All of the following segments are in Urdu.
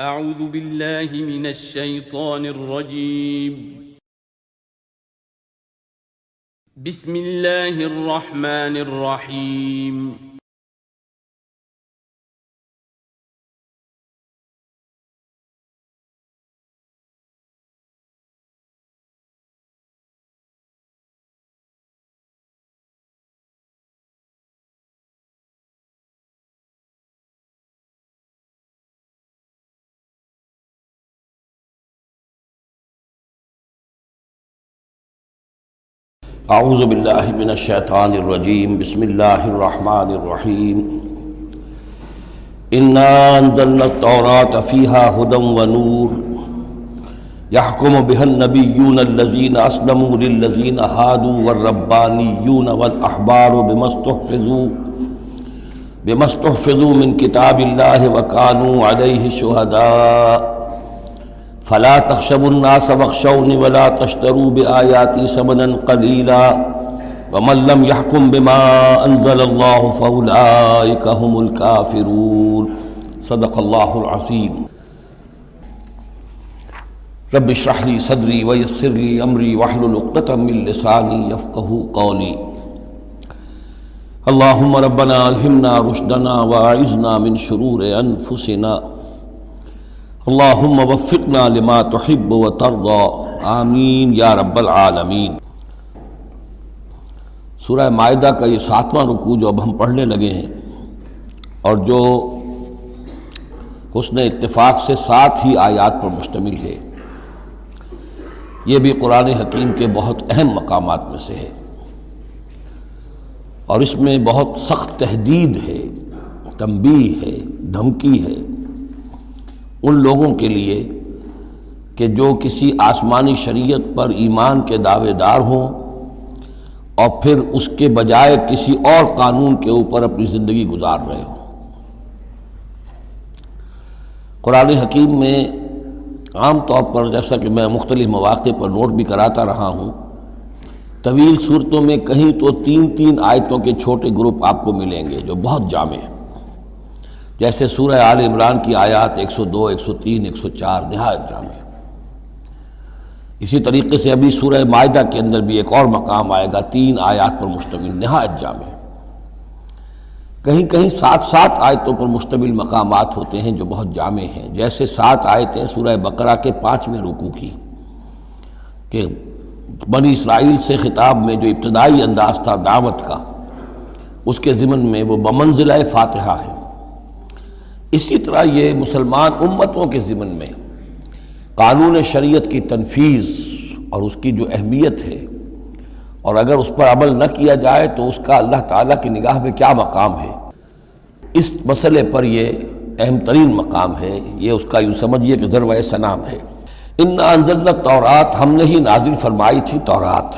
اعوذ باللہ من الشیطان الرجیم بسم اللہ الرحمن الرحیم اعوذ باللہ من الشیطان الرجیم بسم اللہ الرحمن الرحیم انا انزلنا التوراۃ فیہا ھدی ونور یحکم بہا النبیون الذین اسلموا للذین ھادوا والربانیون والاحبار بما استحفظوا من کتاب اللہ وکانوا علیہ شہداء فلا تخشوا الناس واخشوني ولا تشتروا بآياتي ثمنا قليلا ومن لم يحكم بما أنزل الله فأولئك هم الكافرون صدق الله العظيم رب اشرح لي صدري ويسر لي أمري واحلل عقدة من لساني يفقهوا قولي اللهم ربنا ألهمنا رشدنا وأعذنا من شرور أنفسنا اللہم وفقنا لما تحب وترضى آمین یا رب العالمین۔ سورہ مائدہ کا یہ 7واں رکوع جو اب ہم پڑھنے لگے ہیں اور جو حسن اتفاق سے 7 ہی آیات پر مشتمل ہے، یہ بھی قرآن حکیم کے بہت اہم مقامات میں سے ہے اور اس میں بہت سخت تہدید ہے، تنبیہ ہے، دھمکی ہے ان لوگوں کے لیے کہ جو کسی آسمانی شریعت پر ایمان کے دعوے دار ہوں اور پھر اس کے بجائے کسی اور قانون کے اوپر اپنی زندگی گزار رہے ہوں۔ قرآن حکیم میں عام طور پر، جیسا کہ میں مختلف مواقع پر نوٹ بھی کراتا رہا ہوں، طویل صورتوں میں کہیں تو 3 آیتوں کے چھوٹے گروپ آپ کو ملیں گے جو بہت جامع ہیں، جیسے سورہ آل عمران کی آیات 102، 103، 104 نہایت جامع۔ اسی طریقے سے ابھی سورہ مائدہ کے اندر بھی ایک اور مقام آئے گا 3 آیات پر مشتمل، نہایت جامع۔ کہیں کہیں 7 آیتوں پر مشتمل مقامات ہوتے ہیں جو بہت جامع ہیں، جیسے 7 آیتیں سورہ بقرہ کے 5ویں رکوع کی کہ بنی اسرائیل سے خطاب میں جو ابتدائی انداز تھا دعوت کا، اس کے ضمن میں وہ بمنزلہ فاتحہ ہے۔ اسی طرح یہ مسلمان امتوں کے ضمن میں قانون شریعت کی تنفیذ اور اس کی جو اہمیت ہے، اور اگر اس پر عمل نہ کیا جائے تو اس کا اللہ تعالیٰ کی نگاہ میں کیا مقام ہے، اس مسئلے پر یہ اہم ترین مقام ہے۔ یہ اس کا یوں سمجھیے کہ ذروۂ سنام ہے۔ انا انزلنا التوراۃ، ہم نے ہی نازل فرمائی تھی تورات،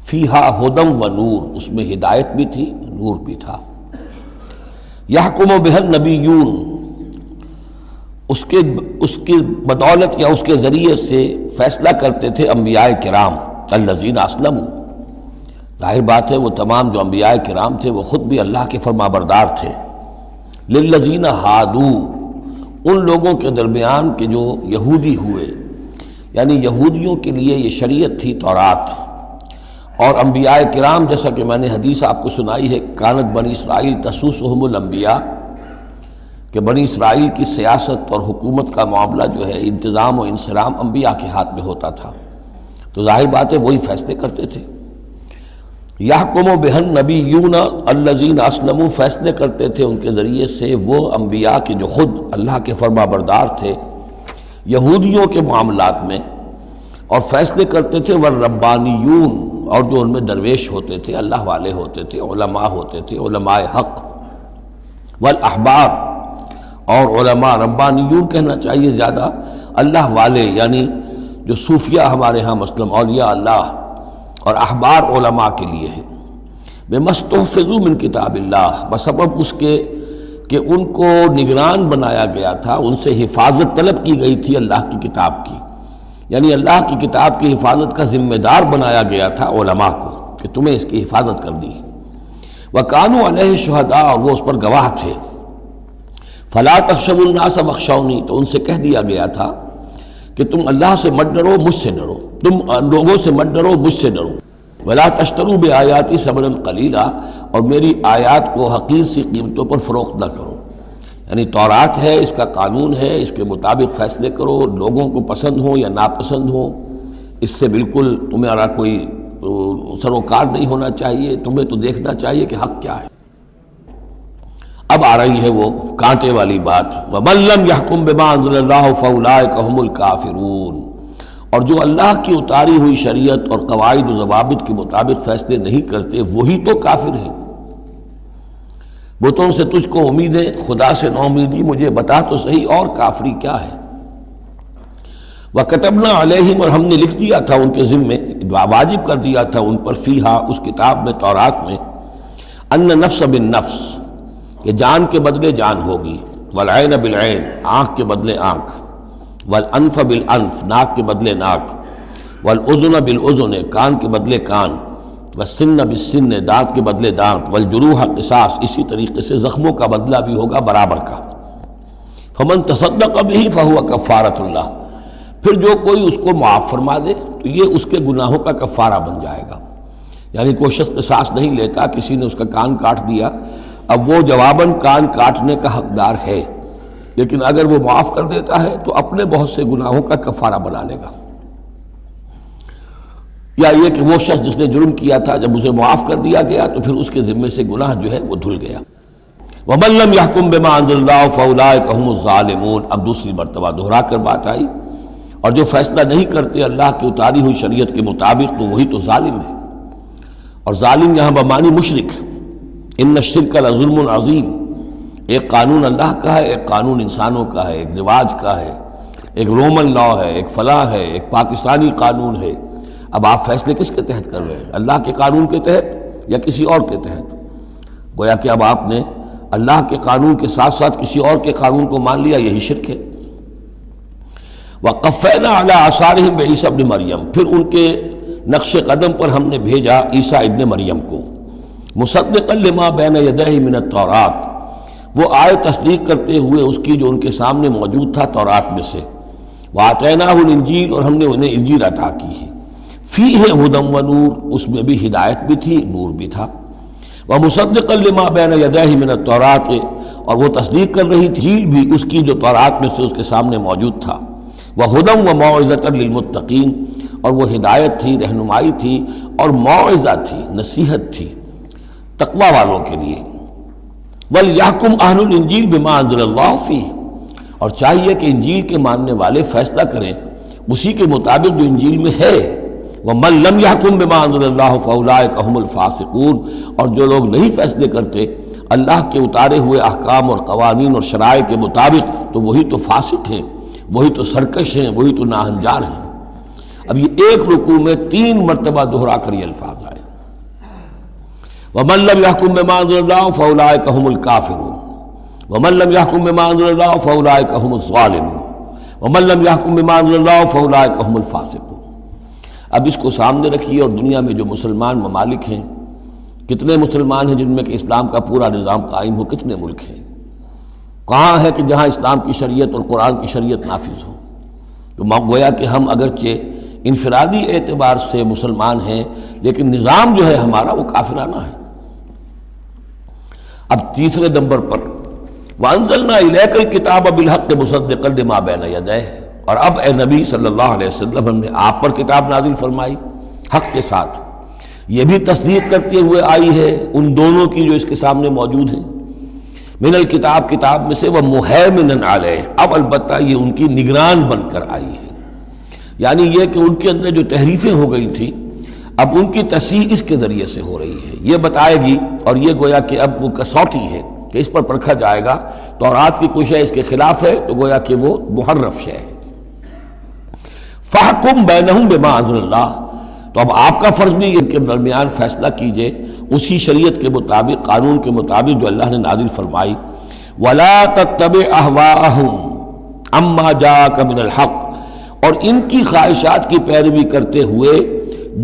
فیہا ھدی ونور، اس میں ہدایت بھی تھی، نور بھی تھا۔ یحکم بہا النبیون، اس کی بدولت یا اس کے ذریعے سے فیصلہ کرتے تھے انبیاء کرام، الذین اسلموا، ظاہر بات ہے وہ تمام جو انبیاء کرام تھے وہ خود بھی اللہ کے فرما بردار تھے۔ للذین ھادوا، ان لوگوں کے درمیان کہ جو یہودی ہوئے، یعنی یہودیوں کے لیے یہ شریعت تھی تورات، اور انبیاء کرام جیسا کہ میں نے حدیث آپ کو سنائی ہے، کانت بنی اسرائیل تسوسہم الانبیاء، کہ بنی اسرائیل کی سیاست اور حکومت کا معاملہ جو ہے، انتظام و انصرام انبیاء کے ہاتھ میں ہوتا تھا، تو ظاہر بات ہے وہی فیصلے کرتے تھے۔ یحکم بہا النبیون الذین اسلموا، فیصلے کرتے تھے ان کے ذریعے سے وہ انبیاء کے جو خود اللہ کے فرما بردار تھے یہودیوں کے معاملات میں، اور فیصلے کرتے تھے والربانیون، اور جو ان میں درویش ہوتے تھے، اللہ والے ہوتے تھے، علماء ہوتے تھے، علماء حق، والاحبار، اور علماء، ربانیون کہنا چاہیے زیادہ، اللہ والے، یعنی جو صوفیہ ہمارے ہاں مثلا اولیاء اللہ، اور احبار علماء کے لیے ہے۔ بما استحفظوا من کتاب اللہ، بسبب اس کے کہ ان کو نگران بنایا گیا تھا، ان سے حفاظت طلب کی گئی تھی اللہ کی کتاب کی، یعنی اللہ کی کتاب کی حفاظت کا ذمہ دار بنایا گیا تھا علماء کو کہ تمہیں اس کی حفاظت کرنی ہے۔ وَكَانُوا عَلَيْهِ شُهَدَاءَ، اور وہ اس پر گواہ تھے۔ فلا تخشوا الناس واخشونی، تو ان سے کہہ دیا گیا تھا کہ تم اللہ سے مت ڈرو، مجھ سے ڈرو، تم لوگوں سے مت ڈرو، مجھ سے ڈرو۔ ولا تشتروا بآیاتی ثمنا قلیلا، اور میری آیات کو حقیر سی قیمتوں پر فروخت نہ کرو۔ یعنی تورات ہے، اس کا قانون ہے، اس کے مطابق فیصلے کرو، لوگوں کو پسند ہو یا ناپسند ہو، اس سے بالکل تمہارا کوئی سروکار نہیں ہونا چاہیے، تمہیں تو دیکھنا چاہیے کہ حق کیا ہے۔ اب آ رہی ہے وہ کانٹے والی بات، وَمَن لَّمْ يَحْكُم بِمَا أَنزَلَ اللَّهُ فَأُولَٰئِكَ هُمُ الْكَافِرُونَ، اور جو اللہ کی اتاری ہوئی شریعت اور قواعد و ضوابط کے مطابق فیصلے نہیں کرتے وہی تو کافر ہیں۔ بتوں سے تجھ کو امید ہے، خدا سے نا امیدی، مجھے بتا تو صحیح اور کافری کیا ہے۔ وَكَتَبْنَا عَلَيْهِمْ، اور ہم نے لکھ دیا تھا ان کے ذمے، واجب کر دیا تھا ان پر، فیہا، اس کتاب میں، تورات میں، ان نفس بالنفس، کہ جان کے بدلے جان ہوگی، والعین بالعین، آنکھ کے بدلے آنکھ، والانف بالانف، ناک کے بدلے ناک، والاذن بالاذن، کان کے بدلے کان، والسن بالسن، دانت کے بدلے دانت، والجروح قصاص، اسی طریقے سے زخموں کا بدلہ بھی ہوگا برابر کا۔ فمن تصدق به فهو کفارۃ اللہ، پھر جو کوئی اس کو معاف فرما دے تو یہ اس کے گناہوں کا کفارہ بن جائے گا۔ یعنی کوئی شخص قصاص نہیں لیتا، کسی نے اس کا کان کاٹ دیا، اب وہ جواباً کان کاٹنے کا حقدار ہے، لیکن اگر وہ معاف کر دیتا ہے تو اپنے بہت سے گناہوں کا کفارہ بنا لے گا۔ یا یہ کہ وہ شخص جس نے جرم کیا تھا، جب اسے معاف کر دیا گیا تو پھر اس کے ذمے سے گناہ جو ہے وہ دھل گیا۔ وَمَن لَّمْ يَحْكُم بِمَا أَنزَلَ اللَّهُ فَأُولَٰئِكَ هُمُ الظَّالِمُونَ، اب دوسری مرتبہ دہرا کر بات آئی، اور جو فیصلہ نہیں کرتے اللہ کی اتاری ہوئی شریعت کے مطابق تو وہی تو ظالم ہے۔ اور ظالم یہاں بمعنی مشرک، ان الشرک لظلم عظیم، ایک قانون اللہ کا ہے، ایک قانون انسانوں کا ہے، ایک رواج کا ہے، ایک رومن لا ہے، ایک فلاں ہے، ایک پاکستانی قانون ہے۔ اب آپ فیصلے کس کے تحت کر رہے ہیں؟ اللہ کے قانون کے تحت یا کسی اور کے تحت؟ گویا کہ اب آپ نے اللہ کے قانون کے ساتھ ساتھ کسی اور کے قانون کو مان لیا، یہی شرک ہے۔ وَقَفَّيْنَا عَلَىٰ آثَارِهِمْ بِعِیسیٰ ابْنِ مریم، پھر ان کے نقش قدم پر ہم نے بھیجا عیسیٰ ابن مریم کو، مصدقا لما بین یدیہ من التوراۃ، وہ آئے تصدیق کرتے ہوئے اس کی جو ان کے سامنے موجود تھا تورات میں سے، وآتیناہ الانجیل، اور ہم نے انہیں انجیل عطا کی ہے، فیہ ھدی و نور، اس میں بھی ہدایت بھی تھی، نور بھی تھا، ومصدقا لما بین یدیہ من التوراۃ، اور وہ تصدیق کر رہی تھی انجیل بھی اس کی جو تورات میں سے اس کے سامنے موجود تھا، وہدی و موعظۃ للمتقین، اور وہ ہدایت تھی، رہنمائی تھی اور موعظہ تھی، نصیحت تھی تقوی والوں کے لیے۔ وَلْيَحْكُمْ أَهْلُ الْإِنجِيلِ بِمَا أَنزَلَ اللَّهُ فِيهِ، اور چاہیے کہ انجیل کے ماننے والے فیصلہ کریں اسی کے مطابق جو انجیل میں ہے۔ وَمَن لَّمْ يَحْكُم بِمَا أَنزَلَ اللَّهُ فَأُولَٰئِكَ هُمُ الْفَاسِقُونَ، اور جو لوگ نہیں فیصلے کرتے اللہ کے اتارے ہوئے احکام اور قوانین اور شرائع کے مطابق تو وہی تو فاسق ہیں، وہی تو سرکش ہیں، وہی تو ناہنجار ہیں۔ اب یہ ایک رکوع میں 3 مرتبہ دہرا کر یہ الفاظ آئے، وَمَن لَّمْ يَحْكُم بِمَا أَنزَلَ اللَّهُ فَأُولَٰئِكَ هُمُ الْكَافِرُونَ وَمَن لَّمْ يَحْكُم بِمَا أَنزَلَ اللَّهُ فَأُولَٰئِكَ هُمُ الظَّالِمُونَ وَمَن لَّمْ يَحْكُم بِمَا أَنزَلَ اللَّهُ فَأُولَٰئِكَ هُمُ الْفَاسِقُونَ۔ اب اس کو سامنے رکھیے، اور دنیا میں جو مسلمان ممالک ہیں، کتنے مسلمان ہیں جن میں کہ اسلام کا پورا نظام قائم ہو؟ کتنے ملک ہیں؟ کہاں ہے کہ جہاں اسلام کی شریعت اور قرآن کی شریعت نافذ ہو؟ تو گویا کہ ہم اگرچہ انفرادی اعتبار سے مسلمان ہیں، لیکن نظام جو ہے ہمارا وہ کافرانہ ہے۔ اب تیسرے نمبر پر وَأَنزَلْنَا إِلَيْكَ الْكِتَابَ بِالْحَقِّ مُصَدِّقًا لِمَا بَيْنَ يَدَيْهِ، اور اب اے نبی صلی اللہ علیہ وسلم ہم نے آپ پر کتاب نازل فرمائی حق کے ساتھ، یہ بھی تصدیق کرتے ہوئے آئی ہے ان دونوں کی جو اس کے سامنے موجود ہیں، من الکتاب، کتاب میں سے، وَمُهَيْمِنًا عَلَيْهِ، اب البتہ یہ ان کی نگران بن کر آئی ہے، یعنی یہ کہ ان کے اندر جو تحریفیں ہو گئی تھیں اب ان کی تصحیح اس کے ذریعے سے ہو رہی ہے، یہ بتائے گی، اور یہ گویا کہ اب وہ کسوٹی ہے کہ اس پر پرکھا جائے گا، تورات کی کوئی شے اس کے خلاف ہے تو گویا کہ وہ محرف شے ہے۔ فَحْكُم بَيْنَهُم بِمَا أَنزَلَ اللَّهُ، تو اب آپ کا فرض بھی ان کے درمیان فیصلہ کیجئے اسی شریعت کے مطابق، قانون کے مطابق جو اللہ نے نازل فرمائی۔ وَلَا تَتَّبِعْ أَهْوَاءَهُمْ عَمَّا جَاءَكَ مِنَ الْحَقِّ، اور ان کی خواہشات کی پیروی کرتے ہوئے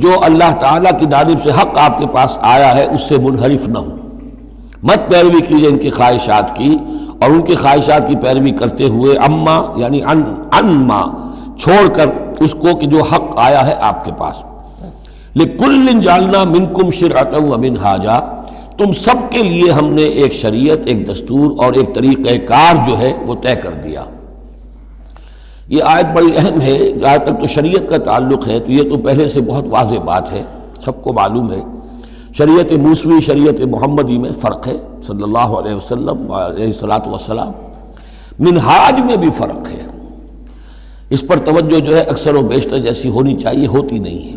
جو اللہ تعالیٰ کی جانب سے حق آپ کے پاس آیا ہے اس سے منحرف نہ ہوں، مت پیروی کیجئے ان کی خواہشات کی، اور ان کی خواہشات کی پیروی کرتے ہوئے اما یعنی ان ما چھوڑ کر اس کو کہ جو حق آیا ہے آپ کے پاس. لِكُلٍّ جَعَلْنَا مِنْكُمْ شِرْعَةً وَمِنْهَاجًا، تم سب کے لیے ہم نے ایک شریعت، ایک دستور اور ایک طریقہ کار جو ہے وہ طے کر دیا. یہ آیت بڑی اہم ہے. جہاں تک تو شریعت کا تعلق ہے تو یہ تو پہلے سے بہت واضح بات ہے، سب کو معلوم ہے. شریعت موسوی شریعت محمدی میں فرق ہے صلی اللہ علیہ وسلم علیہ الصلاۃ والسلام. منہاج میں بھی فرق ہے. اس پر توجہ جو ہے اکثر و بیشتر جیسی ہونی چاہیے ہوتی نہیں ہے.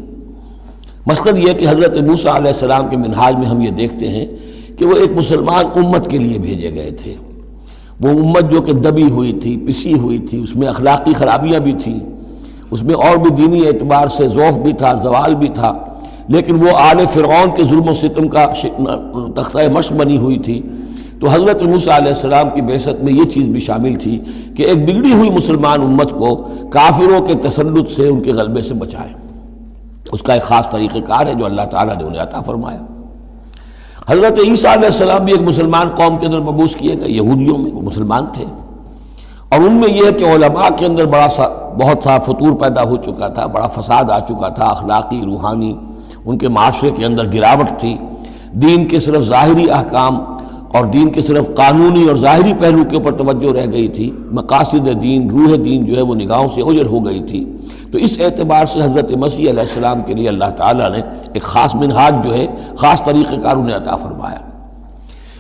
مثلاً یہ کہ حضرت موسیٰ علیہ السلام کے منہاج میں ہم یہ دیکھتے ہیں کہ وہ ایک مسلمان امت کے لیے بھیجے گئے تھے. وہ امت جو کہ دبی ہوئی تھی، پسی ہوئی تھی، اس میں اخلاقی خرابیاں بھی تھیں، اس میں اور بھی دینی اعتبار سے ضعف بھی تھا، زوال بھی تھا، لیکن وہ آل فرعون کے ظلم و ستم کا تختہ مشق بنی ہوئی تھی. تو حضرت موسیٰ علیہ السلام کی بعثت میں یہ چیز بھی شامل تھی کہ ایک بگڑی ہوئی مسلمان امت کو کافروں کے تسلط سے، ان کے غلبے سے بچائے. اس کا ایک خاص طریقہ کار ہے جو اللہ تعالیٰ نے انہیں عطا فرمایا. حضرت عیسیٰ علیہ السلام بھی ایک مسلمان قوم کے اندر مبعوث کیے گئے. یہودیوں میں وہ مسلمان تھے، اور ان میں یہ ہے کہ علماء کے اندر بہت سا فطور پیدا ہو چکا تھا، بڑا فساد آ چکا تھا، اخلاقی روحانی ان کے معاشرے کے اندر گراوٹ تھی. دین کے صرف ظاہری احکام اور دین کے صرف قانونی اور ظاہری پہلو کے اوپر توجہ رہ گئی تھی. مقاصد دین، روح دین جو ہے وہ نگاہوں سے اوجھل ہو گئی تھی. تو اس اعتبار سے حضرت مسیح علیہ السلام کے لیے اللہ تعالیٰ نے ایک خاص منہاج جو ہے، خاص طریقہ کار انہیں عطا فرمایا.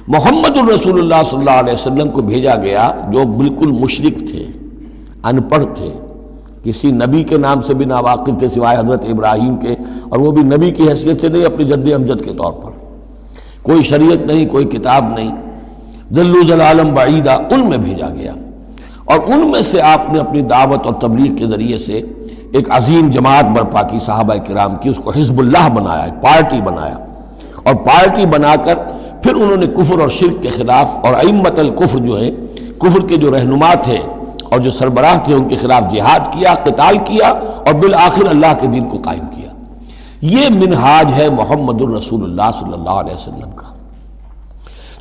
محمد الرسول اللہ صلی اللہ علیہ وسلم کو بھیجا گیا جو بالکل مشرک تھے، ان پڑھ تھے، کسی نبی کے نام سے بھی ناواقف تھے سوائے حضرت ابراہیم کے، اور وہ بھی نبی کی حیثیت سے نہیں، اپنی جد امجد کے طور پر. کوئی شریعت نہیں، کوئی کتاب نہیں، ضلوا ضلالا بعیدا، ان میں بھیجا گیا. اور ان میں سے آپ نے اپنی دعوت اور تبلیغ کے ذریعے سے ایک عظیم جماعت برپا کی صحابہ کرام کی، اس کو حزب اللہ بنایا، ایک پارٹی بنایا، اور پارٹی بنا کر پھر انہوں نے کفر اور شرک کے خلاف اور ائمۃ الکفر جو ہیں، کفر کے جو رہنما تھے اور جو سربراہ تھے، ان کے خلاف جہاد کیا، قتال کیا، اور بالآخر اللہ کے دین کو قائم کیا. یہ منہاج ہے محمد الرسول اللہ صلی اللہ علیہ وسلم کا.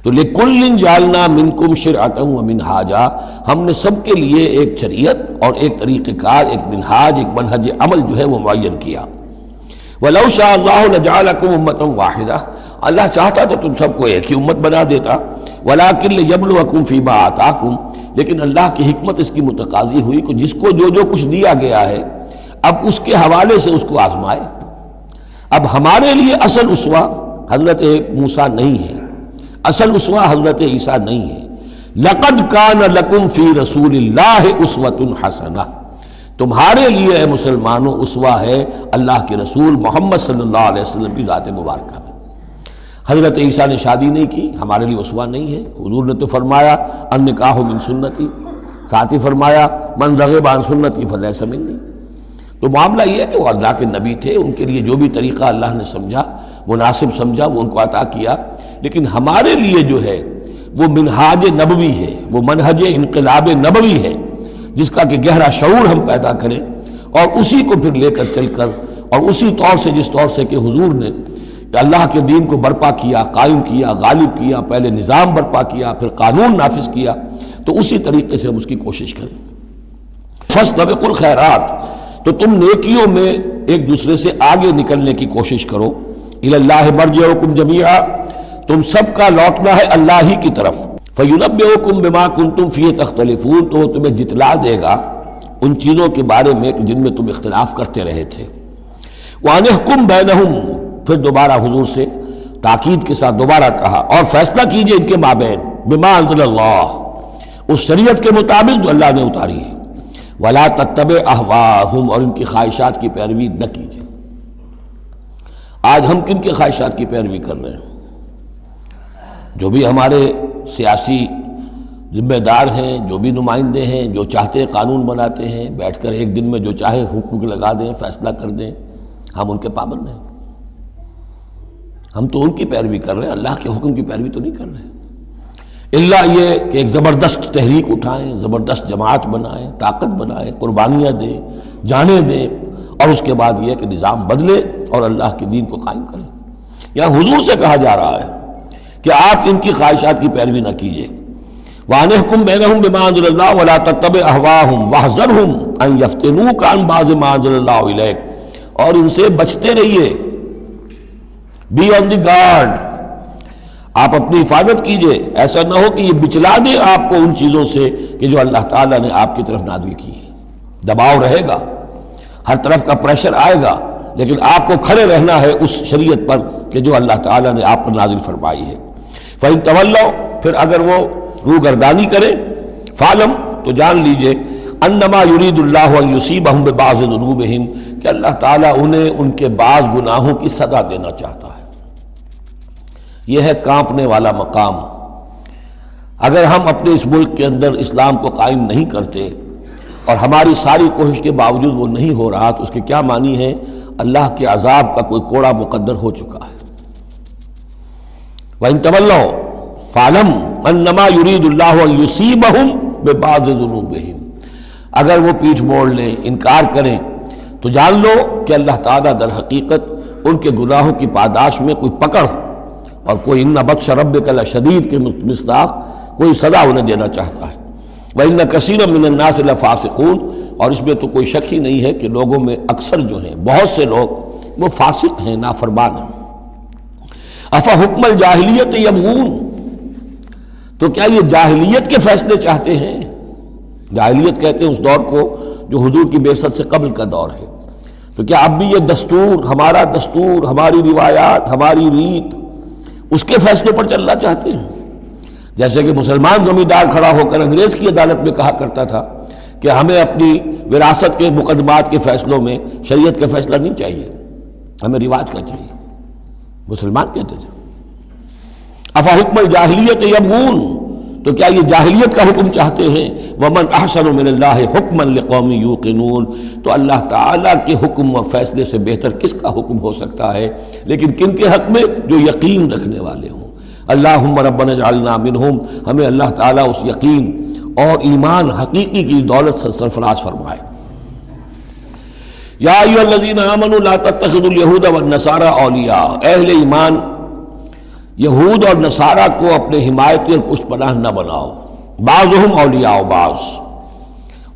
تو لِكُلٍّ جَعَلْنَا مِنْكُمْ شِرْعَةً وَمِنْهَاجًا، ہم نے سب کے لیے ایک شریعت اور ایک طریقہ کار، ایک منہاج، ایک منہج عمل جو ہے وہ معین کیا. وَلَوْ شَاءَ اللَّهُ لَجَعَلَكُمْ أُمَّةً وَاحِدَةً، اللہ چاہتا تو تم سب کو ایک ہی امت بنا دیتا. وَلَكِنْ لِيَبْلُوَكُمْ فِي مَا آتَاكُمْ، لیکن اللہ کی حکمت اس کی متقاضی ہوئی کہ جس کو جو کچھ دیا گیا ہے اب اس کے حوالے سے اس کو آزمائے. اب ہمارے لیے اصل اسوہ حضرت موسیٰ نہیں ہے، اصل اسوہ حضرت عیسیٰ نہیں ہے. لَقَدْ كَانَ لَكُمْ فِي رَسُولِ اللَّهِ أُسْوَةٌ حَسَنَةٌ، تمہارے لیے اے مسلمانوں اسوہ ہے اللہ کے رسول محمد صلی اللہ علیہ وسلم کی ذات مبارکہ میں. حضرت عیسیٰ نے شادی نہیں کی، ہمارے لیے اسوہ نہیں ہے. حضور نے تو فرمایا النکاح من سنتی، ساتھ ہی فرمایا من رغب عن سنتی فلیس منی. تو معاملہ یہ ہے کہ وہ اللہ کے نبی تھے، ان کے لیے جو بھی طریقہ اللہ نے سمجھا، مناسب سمجھا، وہ ان کو عطا کیا. لیکن ہمارے لیے جو ہے وہ منہاج نبوی ہے، وہ منہج انقلاب نبوی ہے، جس کا کہ گہرا شعور ہم پیدا کریں اور اسی کو پھر لے کر چل کر، اور اسی طور سے جس طور سے کہ حضور نے اللہ کے دین کو برپا کیا، قائم کیا، غالب کیا، پہلے نظام برپا کیا، پھر قانون نافذ کیا، تو اسی طریقے سے ہم اس کی کوشش کریں. فاستبقوا الخیرات، تو تم نیکیوں میں ایک دوسرے سے آگے نکلنے کی کوشش کرو. الی اللہ مرجعکم جمیعا، تم سب کا لوٹنا ہے اللہ ہی کی طرف. فینبئکم بما کنتم فیہ تختلفون، تو وہ تمہیں جتلا دے گا ان چیزوں کے بارے میں جن میں تم اختلاف کرتے رہے تھے. وانحکم بینہم، پھر دوبارہ حضور سے تاکید کے ساتھ دوبارہ کہا اور فیصلہ کیجئے ان کے مابین بما انزل اللہ، اس شریعت کے مطابق جو اللہ نے اتاری ہے. ولا تتبع اہواہم، اور ان کی خواہشات کی پیروی نہ کیجیے. آج ہم کن کی خواہشات کی پیروی کر رہے ہیں؟ جو بھی ہمارے سیاسی ذمہ دار ہیں، جو بھی نمائندے ہیں، جو چاہتے ہیں قانون بناتے ہیں، بیٹھ کر ایک دن میں جو چاہے حکم لگا دیں، فیصلہ کر دیں، ہم ان کے پابند ہیں. ہم تو ان کی پیروی کر رہے ہیں، اللہ کے حکم کی پیروی تو نہیں کر رہے. اللہ یہ کہ ایک زبردست تحریک اٹھائیں، زبردست جماعت بنائیں، طاقت بنائیں، قربانیاں دیں، جانیں دیں، اور اس کے بعد یہ کہ نظام بدلے اور اللہ کے دین کو قائم کریں. یہاں حضور سے کہا جا رہا ہے کہ آپ ان کی خواہشات کی پیروی نہ کیجیے. وَأَنِحْكُمْ بَيْنَهُمْ بِمَا أَنزَلَ اللَّهُ وَلَا تَتَّبِعْ أَهْوَاءَهُمْ وَاحْذَرْهُمْ أَن يَفْتِنُوكَ عَن بَعْضِ مَا أَنزَلَ اللَّهُ إِلَيْكَ، اور ان سے بچتے رہیے. بی آن دی گارڈ، آپ اپنی حفاظت کیجئے. ایسا نہ ہو کہ یہ بچلا دے آپ کو ان چیزوں سے کہ جو اللہ تعالیٰ نے آپ کی طرف نازل کی ہے. دباؤ رہے گا، ہر طرف کا پریشر آئے گا، لیکن آپ کو کھڑے رہنا ہے اس شریعت پر کہ جو اللہ تعالیٰ نے آپ پر نازل فرمائی ہے. فَإِن تَوَلَّوْا، پھر اگر وہ روگردانی کرے، فَعْلَمْ، تو جان لیجئے، أَنَّمَا يُرِيدُ اللَّهُ أَن يُصِيبَهُم بِبَعْضِ ذُنُوبِهِمْ، کہ اللہ تعالیٰ انہیں ان کے بعض گناہوں کی سزا دینا چاہتا ہے. یہ ہے کانپنے والا مقام. اگر ہم اپنے اس ملک کے اندر اسلام کو قائم نہیں کرتے اور ہماری ساری کوشش کے باوجود وہ نہیں ہو رہا، تو اس کے کیا معنی ہے؟ اللہ کے عذاب کا کوئی کوڑا مقدر ہو چکا ہے. وَإِن تَوَلَّوْا فَاعْلَمْ أَنَّمَا يُرِيدُ اللَّهُ أَن يُصِيبَهُم بِبَعْضِ ذُنُوبِهِمْ، اگر وہ پیٹھ موڑ لیں، انکار کریں، تو جان لو کہ اللہ تعالیٰ در حقیقت ان کے گناہوں کی پاداش میں کوئی پکڑ اور کوئی اِنَّ بَطْشَ رَبِّكَ لَشَدِيدٌ کے مصداق کوئی سزا انہیں دینا چاہتا ہے. وَإِنَّ كَثِيرًا مِّنَ النَّاسِ لَفَاسِقُونَ، اور اس میں تو کوئی شک ہی نہیں ہے کہ لوگوں میں اکثر جو ہیں، بہت سے لوگ وہ فاسق ہیں، نافرمان ہیں. افحکم الجاہلیت یبغون، تو کیا یہ جاہلیت کے فیصلے چاہتے ہیں؟ جاہلیت کہتے ہیں اس دور کو جو حضور کی بعثت سے قبل کا دور ہے. تو کیا اب بھی یہ دستور، ہمارا دستور، ہماری روایات، ہماری ریت، اس کے فیصلوں پر چلنا چاہتے ہیں؟ جیسے کہ مسلمان زمیندار کھڑا ہو کر انگریز کی عدالت میں کہا کرتا تھا کہ ہمیں اپنی وراثت کے مقدمات کے فیصلوں میں شریعت کا فیصلہ نہیں چاہیے، ہمیں رواج کا چاہیے. مسلمان کہتے تھے. افحکم الجاہلیت یبغون، تو کیا یہ جاہلیت کا حکم چاہتے ہیں؟ ومن احسن من اللہ حکما لقوم یوقنون، تو اللہ تعالیٰ کے حکم و فیصلے سے بہتر کس کا حکم ہو سکتا ہے؟ لیکن کن کے حق میں؟ جو یقین رکھنے والے ہوں. اللہم ربنا اجعلنا منہم، ہمیں اللہ تعالیٰ اس یقین اور ایمان حقیقی کی دولت سے سرفراز فرمائے. یا ایھا الذین آمنوا لا تتخذوا اليہود والنصارى اولیاء، اہل ایمان یہود اور نصارہ کو اپنے حمایتی اور پشت پناہ نہ بناؤ. بعضهم اولیاء بعض،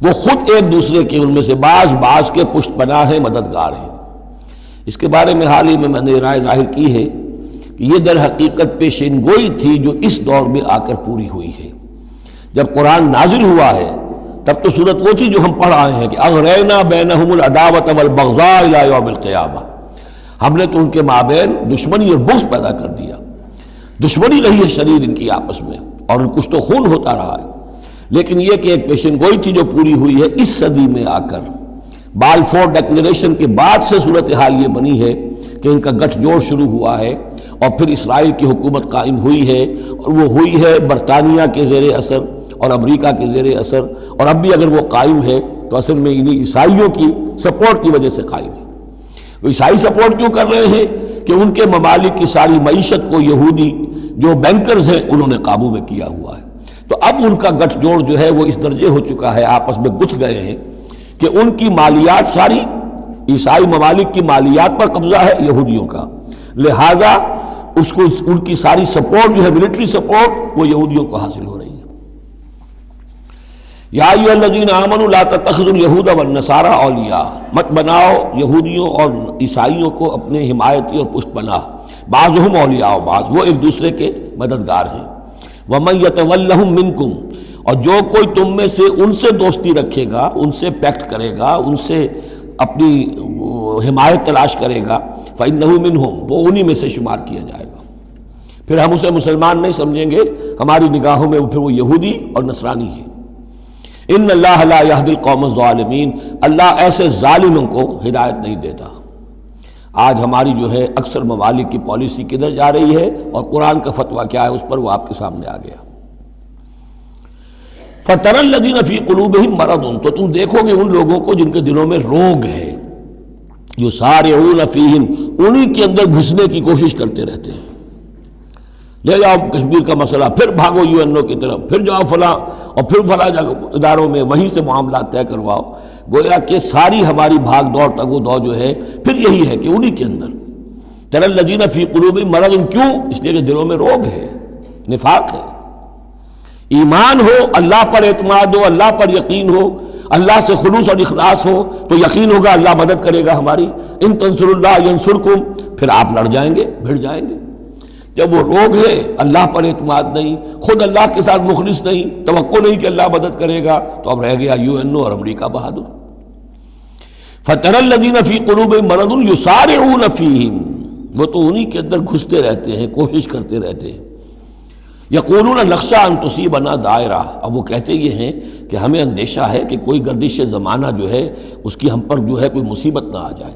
وہ خود ایک دوسرے کے، ان میں سے بعض کے پشت پناہ ہیں، مددگار ہیں. اس کے بارے میں حال ہی میں نے رائے ظاہر کی ہے کہ یہ در حقیقت پیشین گوئی تھی جو اس دور میں آ کر پوری ہوئی ہے. جب قرآن نازل ہوا ہے تب تو صورت وہ تھی جو ہم پڑھ آئے ہیں کہ اغرینا بینہم العداوۃ والبغضاء الی یوم القیامہ، ہم نے تو ان کے مابین دشمنی اور بغض پیدا کر دیا. دشمنی رہی ہے شدید ان کی آپس میں، اور کچھ تو خون ہوتا رہا ہے. لیکن یہ کہ ایک پیشن گوئی تھی جو پوری ہوئی ہے اس صدی میں آ کر. بالفور ڈکلیریشن کے بعد سے صورتحال یہ بنی ہے کہ ان کا گٹھ جوڑ شروع ہوا ہے، اور پھر اسرائیل کی حکومت قائم ہوئی ہے، اور وہ ہوئی ہے برطانیہ کے زیر اثر اور امریکہ کے زیر اثر. اور اب بھی اگر وہ قائم ہے تو اصل میں انہیں عیسائیوں کی سپورٹ کی وجہ سے قائم ہے. وہ عیسائی سپورٹ کیوں کر رہے ہیں؟ کہ ان کے ممالک کی ساری معیشت کو یہودی جو بینکرز ہیں انہوں نے قابو میں کیا ہوا ہے. تو اب ان کا گٹھ جوڑ جو ہے وہ اس درجے ہو چکا ہے، آپس میں گتھ گئے ہیں کہ ان کی مالیات ساری عیسائی ممالک کی مالیات پر قبضہ ہے یہودیوں کا، لہذا اس کو ان کی ساری سپورٹ جو ہے ملٹری سپورٹ وہ یہودیوں کو حاصل ہو رہی ہے. یا ایھا الذین آمنوا لا تتخذوا اليہود والنصارى اولیاء، مت بناؤ یہودیوں اور عیسائیوں کو اپنے حمایتی اور پشت پناہ. بعضهم اولیاء بعض، وہ ایک دوسرے کے مددگار ہیں. ومن یتولہم منکم، اور جو کوئی تم میں سے ان سے دوستی رکھے گا، ان سے پیکٹ کرے گا، ان سے اپنی حمایت تلاش کرے گا، فإنہ منہم، وہ انہی میں سے شمار کیا جائے گا. پھر ہم اسے مسلمان نہیں سمجھیں گے، ہماری نگاہوں میں پھر وہ یہودی اور نصرانی ہے. ان اللہ لا یہدی القوم الظالمین، اللہ ایسے ظالموں کو ہدایت نہیں دیتا. آج ہماری جو ہے اکثر ممالک کی پالیسی کدھر جا رہی ہے اور قرآن کا فتویٰ کیا ہے اس پر وہ آپ کے سامنے آ گیا. فَتَرَى الَّذِينَ فِي قُلُوبِهِم مَرَضٌ، تو تم دیکھو گے ان لوگوں کو جن کے دلوں میں روگ ہے. يُسَارِعُونَ فِيهِمْ، انہی کے اندر گھسنے کی کوشش کرتے رہتے ہیں. لے جاؤ کشمیر کا مسئلہ، پھر بھاگو UN کی طرف، پھر جاؤ فلاں اور پھر فلاں اداروں میں وہیں سے معاملات طے کرواؤ. گویا کہ ساری ہماری بھاگ دوڑ تگ و دو جو ہے پھر یہی ہے کہ انہی کے اندر. تَرَى الَّذِينَ فِي قُلُوبِهِم مَرَضٌ، کیوں؟ اس لیے کہ دلوں میں روگ ہے، نفاق ہے. ایمان ہو، اللہ پر اعتماد ہو، اللہ پر یقین ہو، اللہ سے خلوص اور اخلاص ہو تو یقین ہوگا اللہ مدد کرے گا ہماری۔ ان تنصر اللہ ینصرکم، پھر آپ لڑ جائیں گے، بھڑ جائیں گے۔ جب وہ روگ ہے، اللہ پر اعتماد نہیں، خود اللہ کے ساتھ مخلص نہیں، توقع نہیں کہ اللہ مدد کرے گا، تو اب رہ گیا UN اور امریکہ بہادر۔ فَتَرَى الَّذِينَ فِي قُلُوبِهِم مَرَضٌ يُسَارِعُونَ فِيهِمْ، وہ تو انہی کے اندر گھستے رہتے ہیں، کوشش کرتے رہتے ہیں۔ یقولون نخشى ان تصیبنا دائرہ، اب وہ کہتے یہ ہیں کہ ہمیں اندیشہ ہے کہ کوئی گردش زمانہ جو ہے اس کی ہم پر جو ہے کوئی مصیبت نہ آ جائے،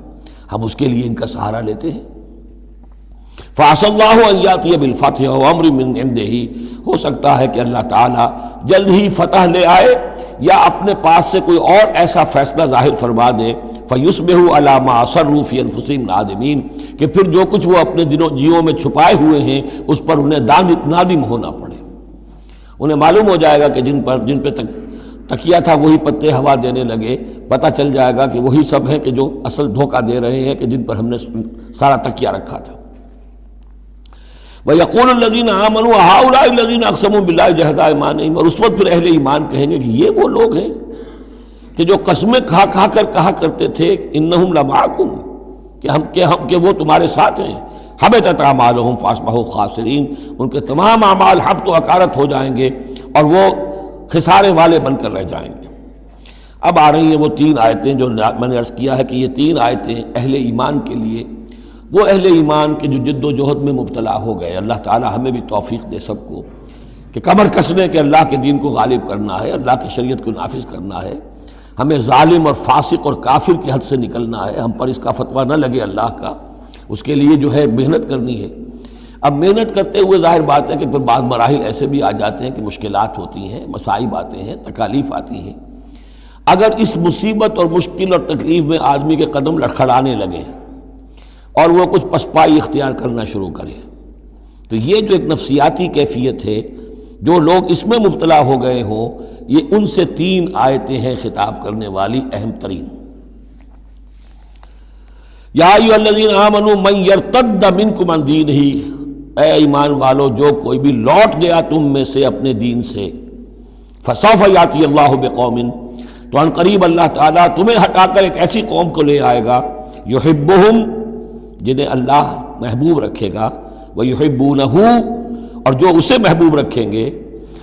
ہم اس کے لیے ان کا سہارا لیتے ہیں۔ فَعَسَى اللَّهُ أَن يَأْتِيَ بِالْفَتْحِ وَأَمْرٍ مِّنْ عِنْدِهِ، ہو سکتا ہے کہ اللہ تعالیٰ جلد ہی فتح لے آئے یا اپنے پاس سے کوئی اور ایسا فیصلہ ظاہر فرما دے، فَيُصْبِحُوا عَلَىٰ مَا أَصَرُّوا فِي أَنفُسِهِمْ نَادِمِينَ، کہ پھر جو کچھ وہ اپنے جیوں میں چھپائے ہوئے ہیں اس پر انہیں نادم ہونا پڑے۔ انہیں معلوم ہو جائے گا کہ جن پہ تکیہ تھا وہی پتے ہوا دینے لگے، پتہ چل جائے گا کہ وہی سب ہیں کہ جو اصل دھوکہ دے رہے ہیں، کہ جن پر ہم نے سارا تکیہ رکھا تھا۔ وَيَقُولُ الَّذِينَ آمَنُوا هَؤُلَاءِ الَّذِينَ أَقْسَمُوا بِاللَّهِ جَهْدَ أَيْمَانِهِمْ، اور اس وقت پھر اہل ایمان کہیں گے کہ یہ وہ لوگ ہیں کہ جو قسمیں کھا کھا کر کہا کرتے تھے اِنَّهُمْ لَمَعَكُمْ، کہ وہ تمہارے ساتھ ہیں۔ حَبِطَتْ أَعْمَالُهُمْ فَأَصْبَحُوا خَاسِرِينَ، ان کے تمام اعمال حبط و اکارت ہو جائیں گے اور وہ خسارے والے بن کر رہ جائیں گے۔ اب آ رہی ہیں وہ تین آیتیں جو میں نے عرض کیا ہے کہ یہ تین آیتیں اہل ایمان کے لیے، وہ اہل ایمان کے جو جد و جہد میں مبتلا ہو گئے، اللہ تعالی ہمیں بھی توفیق دے سب کو کہ کمر کسنے کے اللہ کے دین کو غالب کرنا ہے، اللہ کی شریعت کو نافذ کرنا ہے، ہمیں ظالم اور فاسق اور کافر کی حد سے نکلنا ہے، ہم پر اس کا فتویٰ نہ لگے اللہ کا، اس کے لیے جو ہے محنت کرنی ہے۔ اب محنت کرتے ہوئے ظاہر بات ہے کہ پھر بعض مراحل ایسے بھی آ جاتے ہیں کہ مشکلات ہوتی ہیں، مصائب آتے ہیں، تکالیف آتی ہیں۔ اگر اس مصیبت اور مشکل اور تکلیف میں آدمی کے قدم لڑکھڑانے لگے اور وہ کچھ پسپائی اختیار کرنا شروع کرے، تو یہ جو ایک نفسیاتی کیفیت ہے، جو لوگ اس میں مبتلا ہو گئے ہوں، یہ ان سے تین آیتیں ہیں خطاب کرنے والی اہم ترین۔ یا ایھا الذین آمنوا من یرتد منکم عن دینہ، اے ایمان والو جو کوئی بھی لوٹ گیا تم میں سے اپنے دین سے، فسوف یاتی اللہ بقوم، تو ان قریب اللہ تعالیٰ تمہیں ہٹا کر ایک ایسی قوم کو لے آئے گا، یحبہم، جنہیں اللہ محبوب رکھے گا، ویحبونہ، اور جو اسے محبوب رکھیں گے،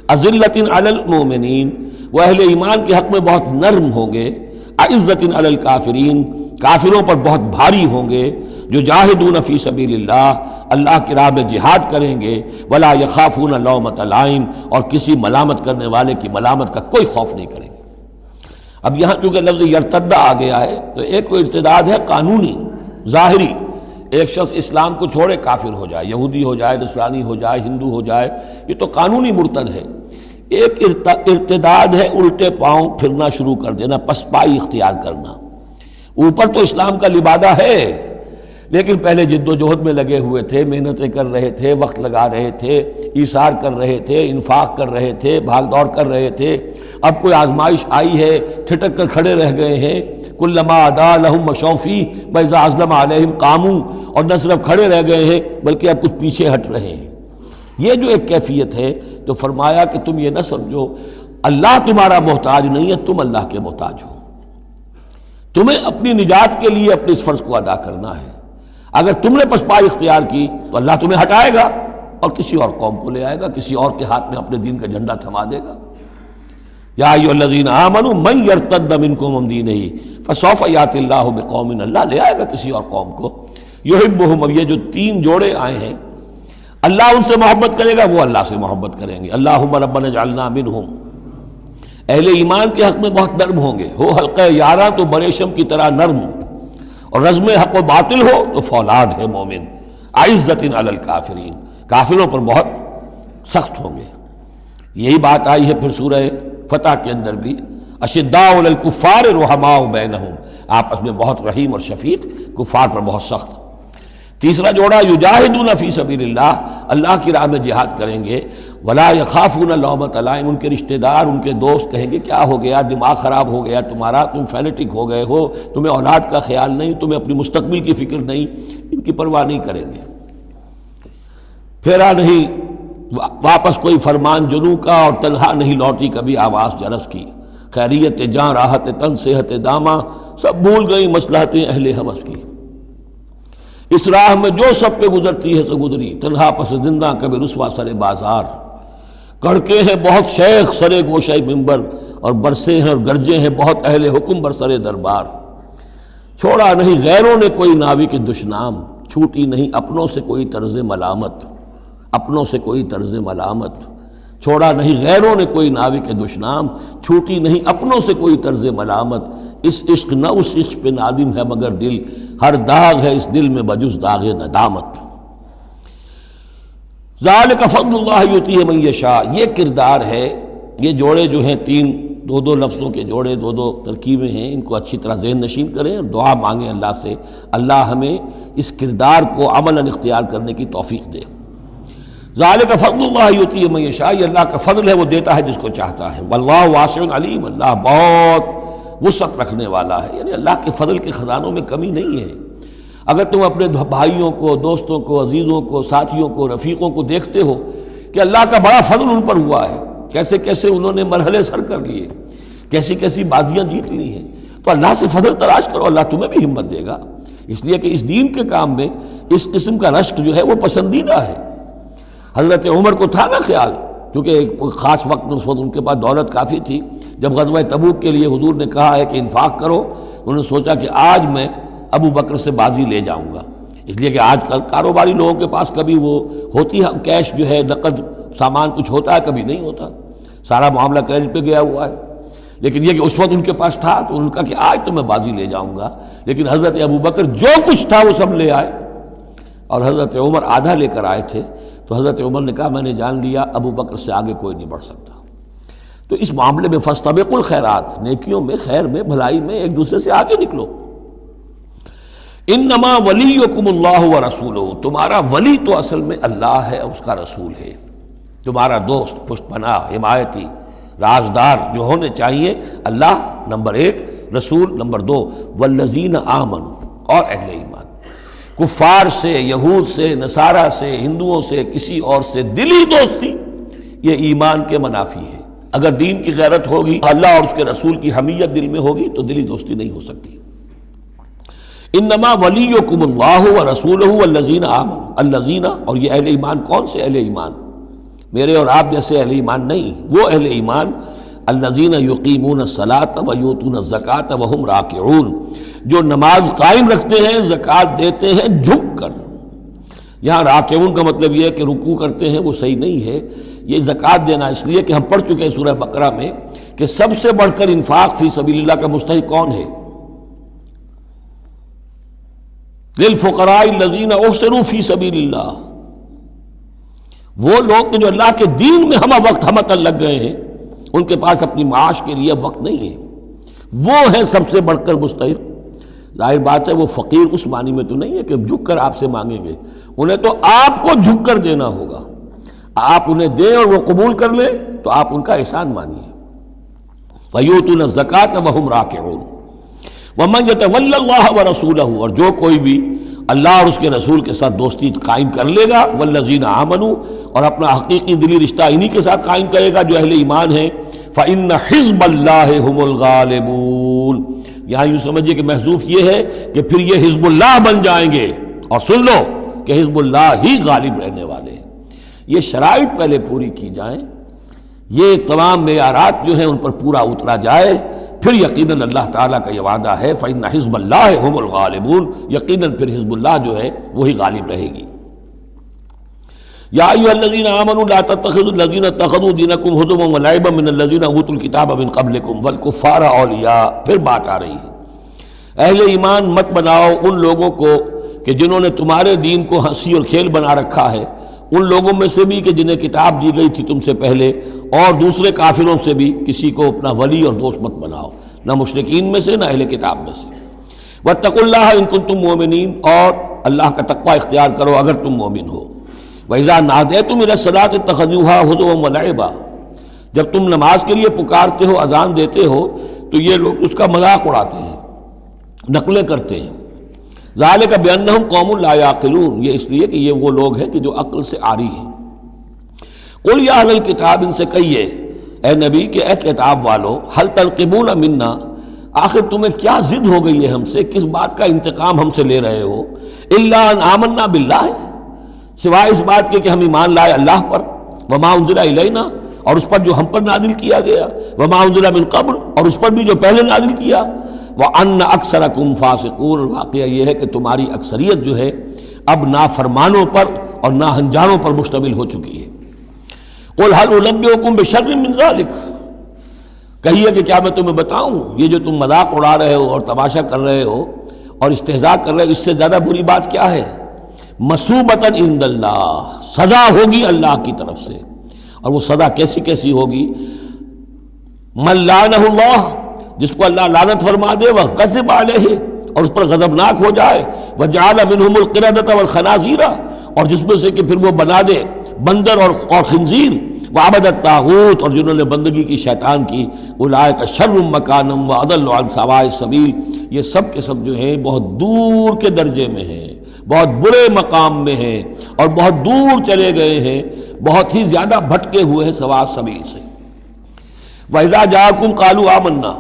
اذلۃ علی المؤمنین، وہ اہل ایمان کے حق میں بہت نرم ہوں گے، اعزۃ علی الکافرین، کافروں پر بہت بھاری ہوں گے، جو جاہدون فی سبیل اللہ، اللہ کی راہ میں جہاد کریں گے، ولا یخافون لومۃ لائم، اور کسی ملامت کرنے والے کی ملامت کا کوئی خوف نہیں کریں گے۔ اب یہاں چونکہ لفظ یرتدہ آ گیا ہے تو ایک کوئی ارتداد ہے قانونی ظاہری، ایک شخص اسلام کو چھوڑے کافر ہو جائے، یہودی ہو جائے، نصرانی ہو جائے، ہندو ہو جائے، یہ تو قانونی مرتد ہے۔ ایک ارتداد ہے الٹے پاؤں پھرنا شروع کر دینا، پسپائی اختیار کرنا۔ اوپر تو اسلام کا لبادہ ہے، لیکن پہلے جد و جہد میں لگے ہوئے تھے، محنتیں کر رہے تھے، وقت لگا رہے تھے، ایثار کر رہے تھے، انفاق کر رہے تھے، بھاگ دوڑ کر رہے تھے، اب کوئی آزمائش آئی ہے، ٹھٹک کر کھڑے رہ گئے ہیں، کلما ادا لہم مشوا فیہ واذا اظلم علیہم قاموا، اور نہ صرف کھڑے رہ گئے ہیں بلکہ اب کچھ پیچھے ہٹ رہے ہیں۔ یہ جو ایک کیفیت ہے، تو فرمایا کہ تم یہ نہ سمجھو اللہ تمہارا محتاج نہیں ہے، تم اللہ کے محتاج ہو، تمہیں اپنی نجات کے لیے اپنے اس فرض کو ادا کرنا ہے۔ اگر تم نے پسپائی اختیار کی تو اللہ تمہیں ہٹائے گا اور کسی اور قوم کو لے آئے گا، کسی اور کے ہاتھ میں اپنے دین کا جھنڈا تھما دے گا۔ یا ایھا الذین آمنوا من یرتد منکم عن دینہ فسوف یاتی اللہ بقوم، اللہ لے آئے گا کسی اور قوم کو، یحبہم۔ اب یہ جو تین جوڑے آئے ہیں، اللہ ان سے محبت کرے گا، وہ اللہ سے محبت کریں گے۔ اللہم ربنا اجعلنا منہم، اہل ایمان کے حق میں بہت نرم ہوں گے، ہو حلقہ یاراں تو بریشم کی طرح نرم، اور رزم حق و باطل ہو تو فولاد ہے مومن، اعزۃ علی الکافرین، کافروں پر بہت سخت ہوں گے۔ یہی بات آئی ہے پھر سورہ فتح کے اندر بھی، اشداء علی الکفار رحماء بینہم، آپس میں بہت رحیم اور شفیق، کفار پر بہت سخت۔ تیسرا جوڑا یجاہدون فی سبیل اللہ، اللہ کی راہ میں جہاد کریں گے، ولا یخافون لومۃ لائم، ان کے رشتہ دار، ان کے دوست کہیں گے کیا ہو گیا، دماغ خراب ہو گیا تمہارا، تم فینیٹک ہو گئے ہو، تمہیں اولاد کا خیال نہیں، تمہیں اپنی مستقبل کی فکر نہیں، ان کی پرواہ نہیں کریں گے۔ پھیرا نہیں واپس کوئی فرمان جنوں کا، اور تنہا نہیں لوٹی کبھی آواز جرس کی، خیریت جاں راحت تن صحت داماں، سب بھول گئی مصلحتیں اہل ہوس کی، اس راہ میں جو سب پہ گزرتی ہے سو گزری، تنہا پس زندہ کبھی رسوا سر بازار، کڑکے ہیں بہت شیخ سرے گوشہ منبر، اور برسے ہیں اور گرجے ہیں بہت اہل حکم بر سرے دربار، چھوڑا نہیں غیروں نے کوئی ناوی کے دشنام، چھوٹی نہیں اپنوں سے کوئی طرز ملامت، اپنوں سے کوئی طرز ملامت، چھوڑا نہیں غیروں نے کوئی ناوی کے دشنام، چھوٹی نہیں اپنوں سے کوئی طرز ملامت، اس عشق نہ اس عشق پہ نادم ہے مگر دل، ہر داغ ہے اس دل میں بجز داغ ندامت۔ ذالک فضل اللہ یؤتیہ من یشاء، یہ کردار ہے، یہ جوڑے جو ہیں تین دو دو لفظوں کے جوڑے، دو دو ترکیبیں ہیں، ان کو اچھی طرح ذہن نشین کریں اور دعا مانگیں اللہ سے، اللہ ہمیں اس کردار کو عملاً اختیار کرنے کی توفیق دے۔ ذالک فضل اللہ یؤتیہ من یشاء، یہ اللہ کا فضل ہے، وہ دیتا ہے جس کو چاہتا ہے، واللہ واسع علیم، اللہ بہت وسعت رکھنے والا ہے، یعنی اللہ کے فضل کے خزانوں میں کمی نہیں ہے۔ اگر تم اپنے بھائیوں کو، دوستوں کو، عزیزوں کو، ساتھیوں کو، رفیقوں کو دیکھتے ہو کہ اللہ کا بڑا فضل ان پر ہوا ہے، کیسے کیسے انہوں نے مرحلے سر کر لیے، کیسی کیسی بازیاں جیت لی ہیں، تو اللہ سے فضل تلاش کرو، اللہ تمہیں بھی ہمت دے گا، اس لیے کہ اس دین کے کام میں اس قسم کا رشک جو ہے وہ پسندیدہ ہے۔ حضرت عمر کو تھا نا خیال، کیونکہ ایک خاص وقت میں اس وقت ان کے پاس دولت کافی تھی، جب غزوہ تبوک کے لیے حضور نے کہا ہے کہ انفاق کرو، انہوں نے سوچا کہ آج میں ابو بکر سے بازی لے جاؤں گا، اس لیے کہ آج کل کاروباری لوگوں کے پاس کبھی وہ ہوتی ہے کیش جو ہے، نقد سامان کچھ ہوتا ہے، کبھی نہیں ہوتا، سارا معاملہ کریڈٹ پہ گیا ہوا ہے، لیکن یہ کہ اس وقت ان کے پاس تھا تو ان کا کہ آج تو میں بازی لے جاؤں گا، لیکن حضرت ابو بکر جو کچھ تھا وہ سب لے آئے، اور حضرت عمر آدھا لے کر آئے تھے، تو حضرت عمر نے کہا میں نے جان لیا ابو بکر سے آگے کوئی نہیں بڑھ سکتا۔ تو اس معاملے میں فاستبقوا الخیرات، نیکیوں میں، خیر میں، بھلائی میں ایک دوسرے سے آگے نکلو۔ انما ولیکم اللہ ورسولہ، تمہارا ولی تو اصل میں اللہ ہے، اس کا رسول ہے، تمہارا دوست، پشت پناہ، حمایتی، رازدار جو ہونے چاہیے اللہ نمبر ایک، رسول نمبر دو، والذین آمنوا، اور اہل ایمان۔ کفار سے، یہود سے، نصارہ سے، ہندوؤں سے، کسی اور سے دلی دوستی یہ ایمان کے منافی ہے۔ اگر دین کی غیرت ہوگی، اللہ اور اس کے رسول کی حمیت دل میں ہوگی تو دلی دوستی نہیں ہو سکتی۔ انما ولیکم اللہ ورسولہ والذین آمنوا، الذین، اور یہ اہل ایمان کون سے اہل ایمان؟ میرے اور آپ جیسے اہل ایمان نہیں، وہ اہل ایمان الذین یقیمون الصلاۃ ویؤتون الزکاۃ وہم راکعون، جو نماز قائم رکھتے ہیں، زکوٰۃ دیتے ہیں جھک کر۔ یہاں راکعون کا مطلب یہ ہے کہ رکوع کرتے ہیں، وہ صحیح نہیں ہے، یہ زکوٰۃ دینا اس لیے کہ ہم پڑھ چکے ہیں سورہ بقرہ میں کہ سب سے بڑھ کر انفاق فی سبیل اللہ کا مستحق کون ہے؟ للفقراء الذین احصروا فی سبیل اللہ، وہ لوگ جو اللہ کے دین میں ہمہ وقت ہمتن لگ گئے ہیں، ان کے پاس اپنی معاش کے لیے وقت نہیں ہے، وہ ہیں سب سے بڑھ کر مستحق۔ ظاہر بات ہے وہ فقیر اس معنی میں تو نہیں ہے کہ جھک کر آپ سے مانگیں گے، انہیں تو آپ کو جھک کر دینا ہوگا، آپ انہیں دیں اور وہ قبول کر لیں تو آپ ان کا احسان مانیے۔ وَيُؤْتُونَ الزَّكَاةَ وَهُمْ رَاكِعُونَ وَمَنْ يَتَوَلَّ اللَّهَ وَرَسُولَهُ، اور جو کوئی بھی اللہ اور اس کے رسول کے ساتھ دوستی قائم کر لے گا، والذین آمنوا، اور اپنا حقیقی دلی رشتہ انہی کے ساتھ قائم کرے گا جو اہل ایمان ہیں، فَإِنَّ حِزْبَ اللَّهِ هُمُ الْغَالِبُونَ، یہاں یوں سمجھیے کہ محذوف یہ ہے کہ پھر یہ حزب اللہ بن جائیں گے، اور سن لو کہ حزب اللہ ہی غالب رہنے والے ہیں۔ یہ شرائط پہلے پوری کی جائیں، یہ تمام معیارات جو ہیں ان پر پورا اترا جائے، پھر یقیناً اللہ تعالیٰ کا یہ وعدہ ہے فَإِنَّ حِزْبَ اللَّهِ هُمُ الْغَالِبُونَ، یقیناً پھر حزب اللہ جو ہے وہی غالب رہے گی۔ یا ایھا الذین آمنوا لا تتخذوا الذین اتخذوا دینکم ہزوا ولعبا من الذین اوتوا الکتاب من قبلکم والکفار اولیاء، پھر بات آ رہی ہے، اہل ایمان مت بناؤ ان لوگوں کو کہ جنہوں نے تمہارے دین کو ہنسی اور کھیل بنا رکھا ہے، ان لوگوں میں سے بھی کہ جنہیں کتاب دی گئی تھی تم سے پہلے، اور دوسرے کافروں سے بھی کسی کو اپنا ولی اور دوست مت بناؤ، نہ مشرکین میں سے نہ اہل کتاب میں سے۔ واتقوا اللہ ان کنتم مؤمنین، اور اللہ کا تقوی اختیار کرو اگر تم مومن ہو۔ وَإِذَا نَادَيْتُمْ إِلَى الصَّلَاةِ اتَّخَذُوهَا هُزُوًا وَلَعِبًا، جب تم نماز کے لیے پکارتے ہو، اذان دیتے ہو، تو یہ لوگ اس کا مذاق اڑاتے ہیں، نقلیں کرتے ہیں۔ ذَلِكَ بِأَنَّهُمْ قَوْمٌ لَا يَعْقِلُونَ، یہ اس لیے کہ یہ وہ لوگ ہیں کہ جو عقل سے عاری ہیں۔ قل یا اہل الکتاب، ان سے کہیے اے نبی کہ اے کتاب والو، حل تنقمون منا، آخر تمہیں کیا ضد ہو گئی ہے ہم سے، کس بات کا انتقام ہم سے لے رہے ہو؟ الا ان آمنا باللہ، سوائے اس بات کے کہ ہم ایمان لائے اللہ پر، وما انزل الینا، اور اس پر جو ہم پر نازل کیا گیا، وما انزل من قبل، اور اس پر بھی جو پہلے نازل کیا، وان اکثرکم فاسقون، واقعہ یہ ہے کہ تمہاری اکثریت جو ہے اب نافرمانوں پر اور ناہنجاروں پر مشتمل ہو چکی ہے۔ قل هل انبئکم بشر من ذلک، کہیے کہ کیا میں تمہیں بتاؤں، یہ جو تم مذاق اڑا رہے ہو اور تماشا کر رہے ہو اور استہزاء کر رہے ہو، اس سے زیادہ بری بات کیا ہے؟ مثوبۃ عند اللہ، سزا ہوگی اللہ کی طرف سے، اور وہ سزا کیسی کیسی ہوگی؟ من لعنہ اللہ، جس کو اللہ لعنت فرما دے، وغضب علیہ، اور اس پر غضبناک ہو جائے، وجعل منہم القردۃ والخنازیر، اور جس میں سے کہ پھر وہ بنا دے بندر اور خنزیر، وعبد الطاغوت، اور جنہوں نے بندگی کی شیطان کی، اولئک شر مکانا واضل عن سواء السبیل، یہ سب کے سب جو ہیں بہت دور کے درجے میں ہیں، بہت برے مقام میں ہیں، اور بہت دور چلے گئے ہیں، بہت ہی زیادہ بھٹکے ہوئے ہیں سواء السبیل سے۔ وَإِذَا جَاءَكُمْ قَالُوا آمَنَّا،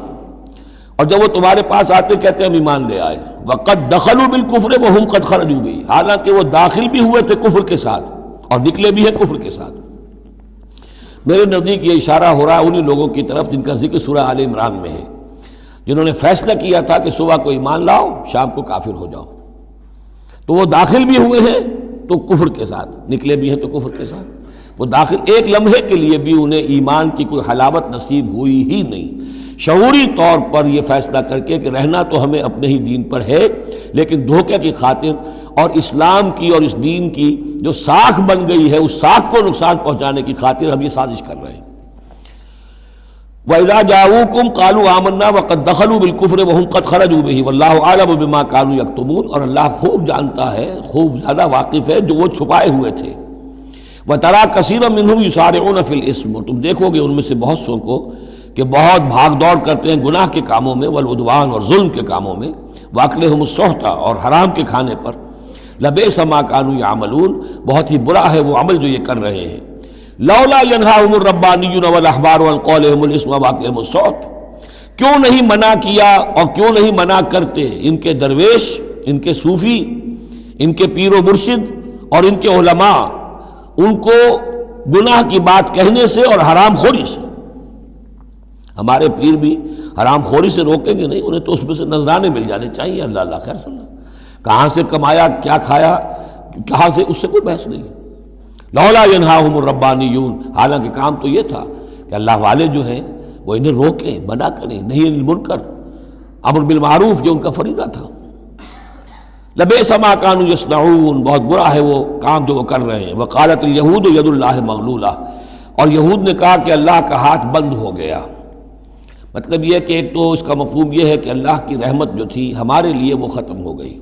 اور جب وہ تمہارے پاس آتے کہتے ہیں ہم ایمان لے آئے، وَقَدْ دَخَلُوا بِالْكُفْرِ وَهُمْ قَدْ خَرَجُوا بِهِ، حالانکہ وہ داخل بھی ہوئے تھے کفر کے ساتھ اور نکلے بھی ہیں کفر کے ساتھ۔ میرے نزدیک یہ اشارہ ہو رہا ہے انہی لوگوں کی طرف جن کا ذکر سورہ آل عمران میں ہے، جنہوں نے فیصلہ کیا تھا کہ صبح کو ایمان لاؤ، شام کو کافر ہو جاؤ، تو وہ داخل بھی ہوئے ہیں تو کفر کے ساتھ، نکلے بھی ہیں تو کفر کے ساتھ۔ وہ داخل ایک لمحے کے لیے بھی انہیں ایمان کی کوئی حلاوت نصیب ہوئی ہی نہیں، شعوری طور پر یہ فیصلہ کر کے کہ رہنا تو ہمیں اپنے ہی دین پر ہے، لیکن دھوکے کی خاطر اور اسلام کی اور اس دین کی جو ساکھ بن گئی ہے اس ساکھ کو نقصان پہنچانے کی خاطر ہم یہ سازش کر رہے ہیں۔ وَإِذَا جَاءُوكُمْ قَالُوا آمَنَّا وَقَدْ دَخَلُوا بِالْكُفْرِ وَهُمْ قَدْ خَرَجُوا بِهِ وَاللَّهُ أَعْلَمُ بِمَا كَانُوا يَكْتُمُونَ، اور اللہ خوب جانتا ہے، خوب زیادہ واقف ہے جو وہ چھپائے ہوئے تھے۔ وَتَرَىٰ كَثِيرًا مِّنْهُمْ يُسَارِعُونَ فِي الْإِثْمِ، اور تم دیکھو گے ان میں سے بہت سو کو کہ بہت بھاگ دوڑ کرتے ہیں گناہ کے کاموں میں، والعدوان، اور ظلم کے کاموں میں، وَأَكْلِهِمُ السُّحْتَ، اور حرام کے کھانے پر، لَبِئْسَ مَا كَانُوا يَعْمَلُونَ، بہت ہی برا ہے وہ عمل جو یہ کر رہے ہیں۔ لولا ينهاهم الربانيون والاحبار عن قولهم الاسم واكلهم السحت، کیوں نہیں منع کیا اور کیوں نہیں منع کرتے ان کے درویش، ان کے صوفی، ان کے پیر و مرشد اور ان کے علماء ان کو گناہ کی بات کہنے سے اور حرام خوری سے۔ ہمارے پیر بھی حرام خوری سے روکیں گے نہیں، انہیں تو اس میں سے نذرانے مل جانے چاہیے، اللہ اللہ خیر صلی اللہ، کہاں سے کمایا، کیا کھایا، کہاں سے، اس سے کوئی بحث نہیں۔ لولا ینہاہم الربانیون، حالانکہ کام تو یہ تھا کہ اللہ والے جو ہیں وہ انہیں روکیں، منع کریں، نہیں المنکر، امر بالمعروف جو ان کا فریضہ تھا۔ لبئس ما کانوا یصنعون، بہت برا ہے وہ کام جو وہ کر رہے ہیں۔ وقالت الیہود ید اللہ مغلولہ، اور یہود نے کہا کہ اللہ کا ہاتھ بند ہو گیا۔ مطلب یہ کہ ایک تو اس کا مفہوم یہ ہے کہ اللہ کی رحمت جو تھی ہمارے لیے وہ ختم ہو گئی،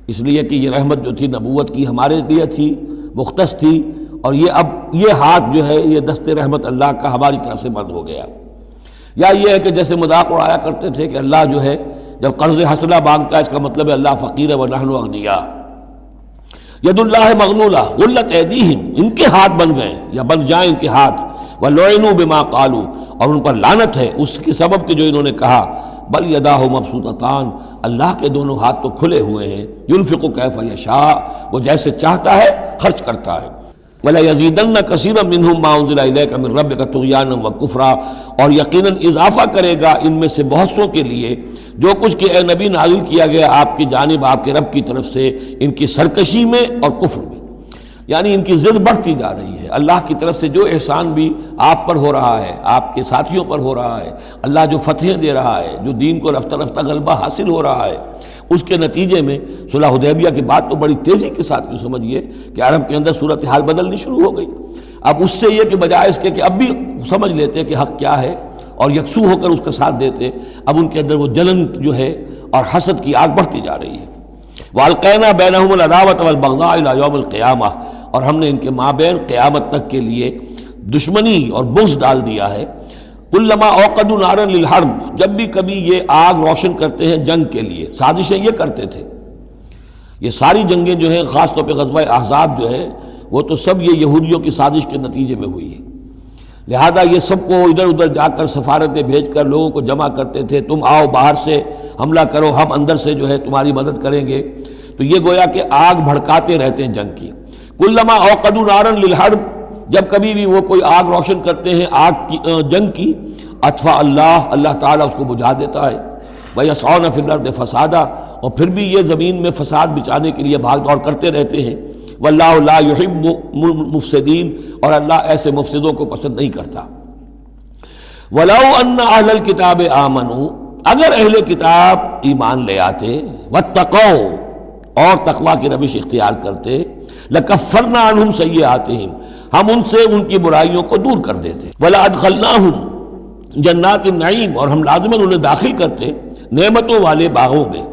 اس لیے کہ یہ رحمت جو تھی نبوت کی ہمارے لیے تھی، مختص تھی، اور یہ اب یہ ہاتھ جو ہے یہ دست رحمت اللہ کا ہماری طرف سے بند ہو گیا۔ یا یہ ہے کہ جیسے مذاق اڑایا کرتے تھے کہ اللہ جو ہے جب قرض حسنہ مانگتا ہے اس کا مطلب ہے اللہ فقیر ہے ونحن اغنیاء۔ ید اللہ مغلولہ غلت ایدیہم، ان کے ہاتھ بن گئے یا بن جائیں ان کے ہاتھ، وَلُعِنُوا بِمَا قَالُوا، اور ان پر لعنت ہے اس کے سبب کہ جو انہوں نے کہا، بل یداہ مبسوطتان، اللہ کے دونوں ہاتھ تو کھلے ہوئے ہیں، ينفق کیف یشاء، وہ جیسے چاہتا ہے خرچ کرتا ہے۔ وَلَيَزِيدَنَّ كَثِيرًا مِّنْهُمْ مَا أُنزِلَ إِلَيْكَ مِن رَّبِّكَ طُغْيَانًا وَكُفْرًا، اور یقیناً اضافہ کرے گا ان میں سے بہت سو کے لیے جو کچھ کہ اے نبی نازل کیا گیا آپ کی جانب آپ کے رب کی طرف سے، ان کی سرکشی میں اور کفر میں، یعنی ان کی ضد بڑھتی جا رہی ہے۔ اللہ کی طرف سے جو احسان بھی آپ پر ہو رہا ہے، آپ کے ساتھیوں پر ہو رہا ہے، اللہ جو فتحیں دے رہا ہے، جو دین کو رفتہ رفتہ غلبہ حاصل ہو رہا ہے، اس کے نتیجے میں صلح حدیبیہ کے بعد تو بڑی تیزی کے ساتھ یہ سمجھیے کہ عرب کے اندر صورتحال بدلنی شروع ہو گئی۔ اب اس سے یہ کہ بجائے اس کے کہ اب بھی سمجھ لیتے کہ حق کیا ہے اور یکسو ہو کر اس کا ساتھ دیتے، اب ان کے اندر وہ جلن جو ہے اور حسد کی آگ بڑھتی جا رہی ہے۔ وَأَلْقَيْنَا بَيْنَهُمُ الْعَدَاوَةَ وَالْبَغْضَاءَ إِلَىٰ يَوْمِ الْقِيَامَةِ، اور ہم نے ان کے مابین قیامت تک کے لیے دشمنی اور بغض ڈال دیا ہے۔ کلما اوقدوا نارا للحرب، جب بھی کبھی یہ آگ روشن کرتے ہیں جنگ کے لیے، سازشیں یہ کرتے تھے۔ یہ ساری جنگیں جو ہیں خاص طور پہ غزوہ احزاب جو ہے وہ تو سب یہ یہودیوں کی سازش کے نتیجے میں ہوئی ہے۔ لہذا یہ سب کو ادھر ادھر جا کر سفارتیں بھیج کر لوگوں کو جمع کرتے تھے، تم آؤ باہر سے حملہ کرو، ہم اندر سے جو ہے تمہاری مدد کریں گے۔ تو یہ گویا کہ آگ بھڑکاتے رہتے ہیں جنگ کی۔ کلما اوقدوا نارا للحرب، جب کبھی بھی وہ کوئی آگ روشن کرتے ہیں آگ کی جنگ کی، اطفا اللہ تعالیٰ اس کو بجھا دیتا ہے۔ وَيَسْعَوْنَ فِي الْأَرْضِ فَسَادًا، اور پھر بھی یہ زمین میں فساد بچانے کے لیے بھاگ دوڑ کرتے رہتے ہیں۔ وَاللَّهُ لَا يُحِبُّ الْمُفْسِدِينَ، اور اللہ ایسے مفسدوں کو پسند نہیں کرتا۔ وَلَوْ أَنَّ أَهْلَ الْكِتَابِ آمَنُوا، اگر اہل کتاب ایمان لے آتے، وَاتَّقَوْا، اور تقوی کی روش اختیار کرتے، لَكَفَّرْنَا عَنْهُمْ سَيِّئَاتِهِمْ، ہم ان سے ان کی برائیوں کو دور کر دیتے۔ وَلَأَدْخَلْنَاهُمْ جنات النعیم، اور ہم لازماً انہیں داخل کرتے نعمتوں والے باغوں میں۔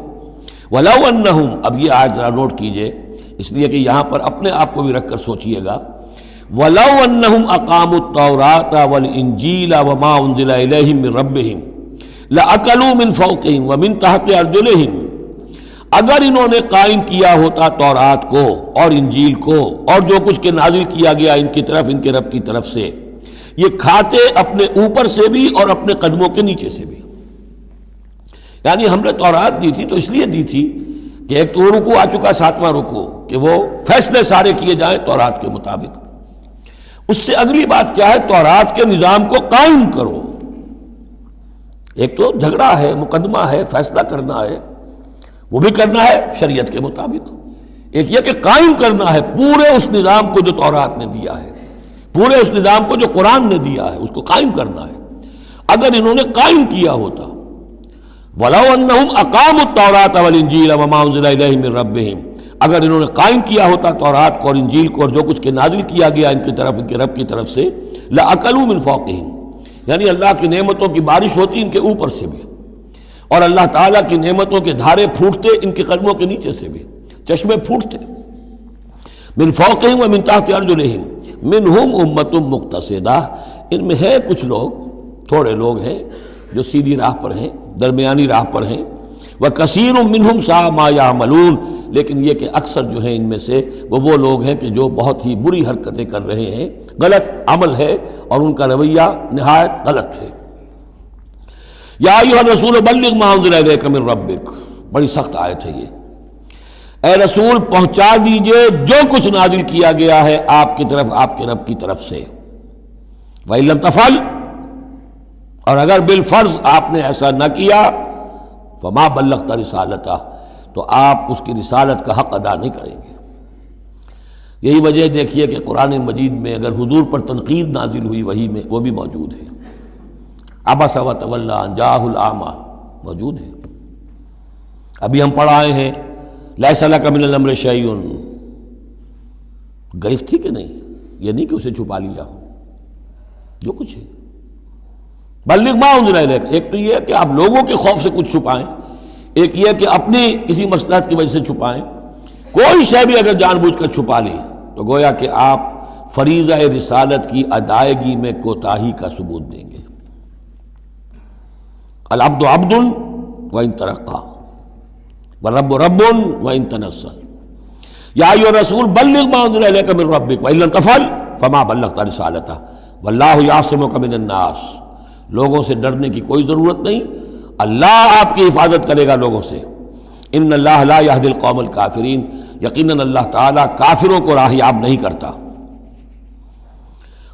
وَلَوْ أَنَّهُمْ، اب یہ آیت ذرا نوٹ کیجئے اس لیے کہ یہاں پر اپنے آپ کو بھی رکھ کر سوچئے گا۔ وَلَوْ أَنَّهُمْ أَقَامُوا التَّوْرَاةَ وَالْإِنْجِيلَ وَمَا أُنزِلَ إِلَيْهِمْ مِنْ رَبِّهِمْ لَأَكَلُوا مِنْ فَوْقِهِمْ وَمِنْ تَحْتِ أَرْجُلِهِمْ، اگر انہوں نے قائم کیا ہوتا تورات کو اور انجیل کو اور جو کچھ کے نازل کیا گیا ان کی طرف، ان کے رب کی طرف سے، یہ کھاتے اپنے اوپر سے بھی اور اپنے قدموں کے نیچے سے بھی۔ یعنی ہم نے تورات دی تھی تو اس لیے دی تھی کہ ایک تو رکوع آ چکا 7واں رکوع، کہ وہ فیصلے سارے کیے جائیں تورات کے مطابق۔ اس سے اگلی بات کیا ہے؟ تورات کے نظام کو قائم کرو۔ ایک تو جھگڑا ہے، مقدمہ ہے، فیصلہ کرنا ہے، وہ بھی کرنا ہے شریعت کے مطابق۔ ایک یہ کہ قائم کرنا ہے پورے اس نظام کو جو تورات نے دیا ہے، پورے اس نظام کو جو قرآن نے دیا ہے، اس کو قائم کرنا ہے۔ اگر انہوں نے قائم کیا ہوتا، وَلَوْ أَنَّهُمْ أَقَامُوا التَّوْرَاةَ وَالْإِنْجِيلَ وَمَا أُنزِلَ إِلَيْهِمْ مِنْ رَبِّهِمْ، اگر انہوں نے قائم کیا ہوتا تورات کو اور انجیل کو اور جو کچھ کے نازل کیا گیا ان کی طرف، ان کے رب کی طرف سے، لَأَكَلُوا مِنْ فَوْقِهِمْ، یعنی اللہ کی نعمتوں کی بارش ہوتی ان کے اوپر سے بھی، اور اللہ تعالیٰ کی نعمتوں کے دھارے پھوٹتے ان کے قدموں کے نیچے سے بھی، چشمے پھوٹتے۔ مِنْ فَوْقِهِمْ وَمِنْ تَحْتِ أَرْجُلِهِمْ مِنْهُمْ أُمَّةٌ مُقْتَصِدَةٌ، ان میں ہے کچھ لوگ، تھوڑے لوگ ہیں جو سیدھی راہ پر ہیں، درمیانی راہ پر ہیں۔ وَكَثِيرٌ مِّنْهُمْ سَاءَ مَا يَعْمَلُونَ، لیکن یہ کہ اکثر جو ہیں ان میں سے وہ لوگ ہیں کہ جو بہت ہی بری حرکتیں کر رہے ہیں، غلط عمل ہے اور ان کا رویہ نہایت غلط ہے۔ یا ایھا الرسول بلغ ما انزل الیک من ربک، بڑی سخت آیت ہے یہ۔ اے رسول پہنچا دیجئے جو کچھ نازل کیا گیا ہے آپ کی طرف، آپ کے رب کی طرف سے۔ وَإِن لَّمْ تَفْعَلْ، اور اگر بالفرض آپ نے ایسا نہ کیا، فَمَا بَلَّغْتَ رِسَالَتَهُ، تو آپ اس کی رسالت کا حق ادا نہیں کریں گے۔ یہی وجہ دیکھیے کہ قرآن مجید میں اگر حضور پر تنقید نازل ہوئی وحی میں، وہ بھی موجود ہے۔ عبس وتولی ان جاءہ الاعمی موجود ہے۔ ابھی ہم پڑھ آئے ہیں لیس لک من الامر شیء، گرفت تھی کہ نہیں؟ یہ نہیں کہ اسے چھپا لیا ہو، جو کچھ ہے۔ بلغ ما انزل الیک، ایک تو یہ کہ آپ لوگوں کے خوف سے کچھ چھپائیں، ایک یہ کہ اپنی کسی مصلحت کی وجہ سے چھپائیں۔ کوئی شے بھی اگر جان بوجھ کر چھپا لی تو گویا کہ آپ فریضہ رسالت کی ادائیگی میں کوتاہی کا ثبوت دیں گے۔ العبد عبد وان ترقى والرب رب وان تنزل، یا ایھا الرسول بلغ ما انزل الیک من ربک وان لم تفعل فما بلغت رسالتہ واللہ یعصمک من الناس، لوگوں سے ڈرنے کی کوئی ضرورت نہیں، اللہ آپ کی حفاظت کرے گا لوگوں سے۔ ان اللہ لا یہدی القوم الکافرین، یقیناً اللہ تعالیٰ کافروں کو راہیاب نہیں کرتا۔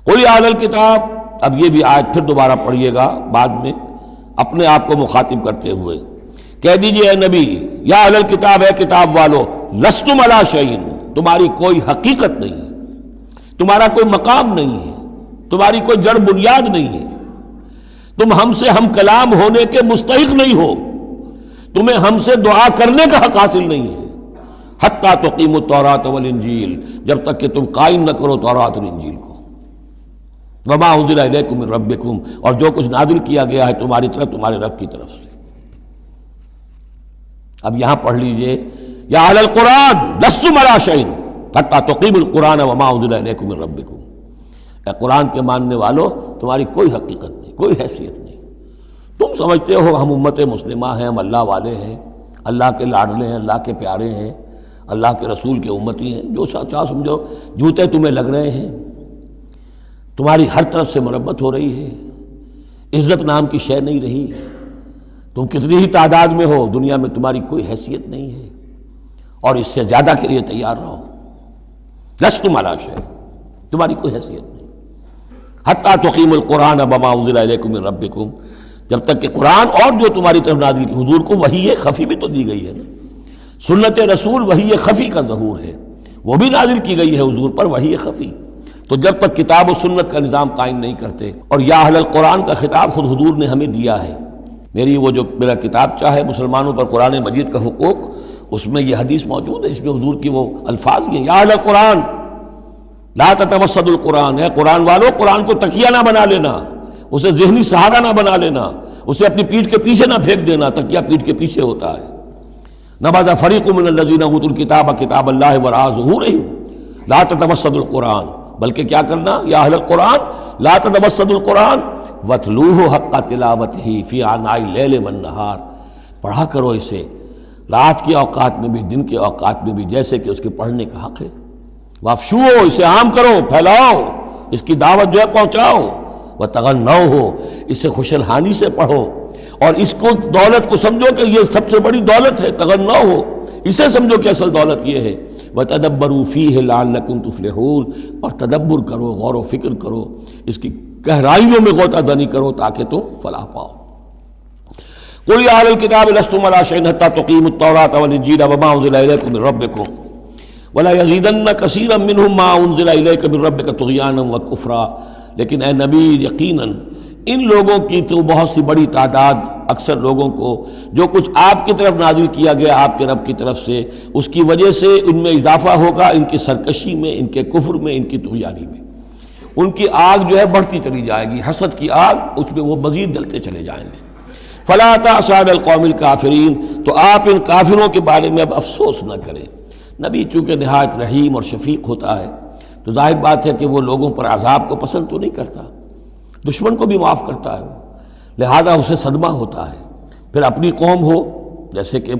قل یا اہل الکتاب، اب یہ بھی آیت پھر دوبارہ پڑھیے گا بعد میں اپنے آپ کو مخاطب کرتے ہوئے، کہہ دیجئے اے نبی، یا اہل الکتاب، اے کتاب والو، لستم علی شیء، تمہاری کوئی حقیقت نہیں ہے، تمہارا کوئی مقام نہیں ہے، تمہاری کوئی جڑ بنیاد نہیں ہے، تم ہم سے ہم کلام ہونے کے مستحق نہیں ہو، تمہیں ہم سے دعا کرنے کا حق حاصل نہیں ہے، حتیٰ تقیموا التوراۃ والانجیل، جب تک کہ تم قائم نہ کرو تورات اور انجیل کو، وما انزل الیکم من ربکم، اور جو کچھ نازل کیا گیا ہے تمہاری طرف، تمہارے رب کی طرف سے۔ اب یہاں پڑھ لیجئے، یا اہل القرآن لستم علی شیء حتیٰ تقیموا القرآن وما انزل الیکم من ربکم، اے قرآن کے ماننے والو، تمہاری کوئی حقیقت نہیں، کوئی حیثیت نہیں، تم سمجھتے ہو ہم امت مسلمہ ہیں، ہم اللہ والے ہیں، اللہ کے لاڈلے ہیں، اللہ کے پیارے ہیں، اللہ کے رسول کے امتی ہیں، جو چاہو سمجھو، جوتے تمہیں لگ رہے ہیں، تمہاری ہر طرف سے مرمت ہو رہی ہے، عزت نام کی شے نہیں رہی، تم کتنی ہی تعداد میں ہو، دنیا میں تمہاری کوئی حیثیت نہیں ہے، اور اس سے زیادہ کے لیے تیار رہو، لستم علی شیء، تمہاری کوئی حیثیت نہیں، حتی تقیم القرآن بما انزل الیکم من ربکم، جب تک کہ قرآن اور جو تمہاری طرف نازل کی، حضور کو وحی خفی بھی تو دی گئی ہے نا، سنت رسول وحی خفی کا ظہور ہے، وہ بھی نازل کی گئی ہے حضور پر وحی خفی، تو جب تک کتاب و سنت کا نظام قائم نہیں کرتے، اور یا اہل القرآن کا خطاب خود حضور نے ہمیں دیا ہے، میرا کتاب چاہے مسلمانوں پر قرآن مجید کا حقوق، اس میں یہ حدیث موجود ہے، اس میں حضور کی وہ الفاظ ہیں، یا اہل القرآن لا تتوسدوا القرآن، اے قرآن والو، قرآن کو تکیہ نہ بنا لینا، اسے ذہنی سہارا نہ بنا لینا، اسے اپنی پیٹھ کے پیچھے نہ پھینک دینا، تکیہ پیٹھ کے پیچھے ہوتا ہے، نبذ فریق من الذین اوتوا الکتاب کتاب اللہ وراء ظہورہم لا تتوسدوا القرآن، بلکہ کیا کرنا، یا اہل القرآن لا تتوسدوا القرآن واتلوہ حق تلاوتہ فی آناء اللیل والنہار، پڑھا کرو اسے رات کے اوقات میں بھی دن کے اوقات میں بھی جیسے کہ اس کے پڑھنے کا حق ہے، وافشوہ، اسے عام کرو، پھیلاؤ، اس کی دعوت جو ہے پہنچاؤ، وتغنوہ، اسے خوش الحانی سے پڑھو، اور اس کو دولت کو سمجھو کہ یہ سب سے بڑی دولت ہے، تغنوہ، اسے سمجھو کہ اصل دولت یہ ہے، وتدبروا فیہ لعلکم تفلحون، اور تدبر کرو، غور و فکر کرو، اس کی گہرائیوں میں غوطہ دنی کرو تاکہ تم فلاح پاؤ۔ قل یا اہل الکتاب لستم علی شیء حتی تقیموا التوراۃ والانجیل وما انزل الیکم من ربکم ولا یزیدن کثیرا منہم ما انزل الیک من ربک طغیانا وکفرا، لیکن اے نبی یقیناً ان لوگوں کی تو بہت سی بڑی تعداد، اکثر لوگوں کو جو کچھ آپ کی طرف نازل کیا گیا آپ کے رب کی طرف سے، اس کی وجہ سے ان میں اضافہ ہوگا، ان کی سرکشی میں، ان کے کفر میں، ان کی طغیانی میں، ان کی آگ جو ہے بڑھتی چلی جائے گی، حسد کی آگ، اس میں وہ مزید جلتے چلے جائیں گے۔ فلا تأس علی القوم الکافرین، تو آپ ان کافروں کے بارے میں اب افسوس نہ کریں۔ نبی چونکہ نہایت رحیم اور شفیق ہوتا ہے تو ظاہر بات ہے کہ وہ لوگوں پر عذاب کو پسند تو نہیں کرتا، دشمن کو بھی معاف کرتا ہے وہ، لہذا اسے صدمہ ہوتا ہے۔ پھر اپنی قوم ہو، جیسے کہ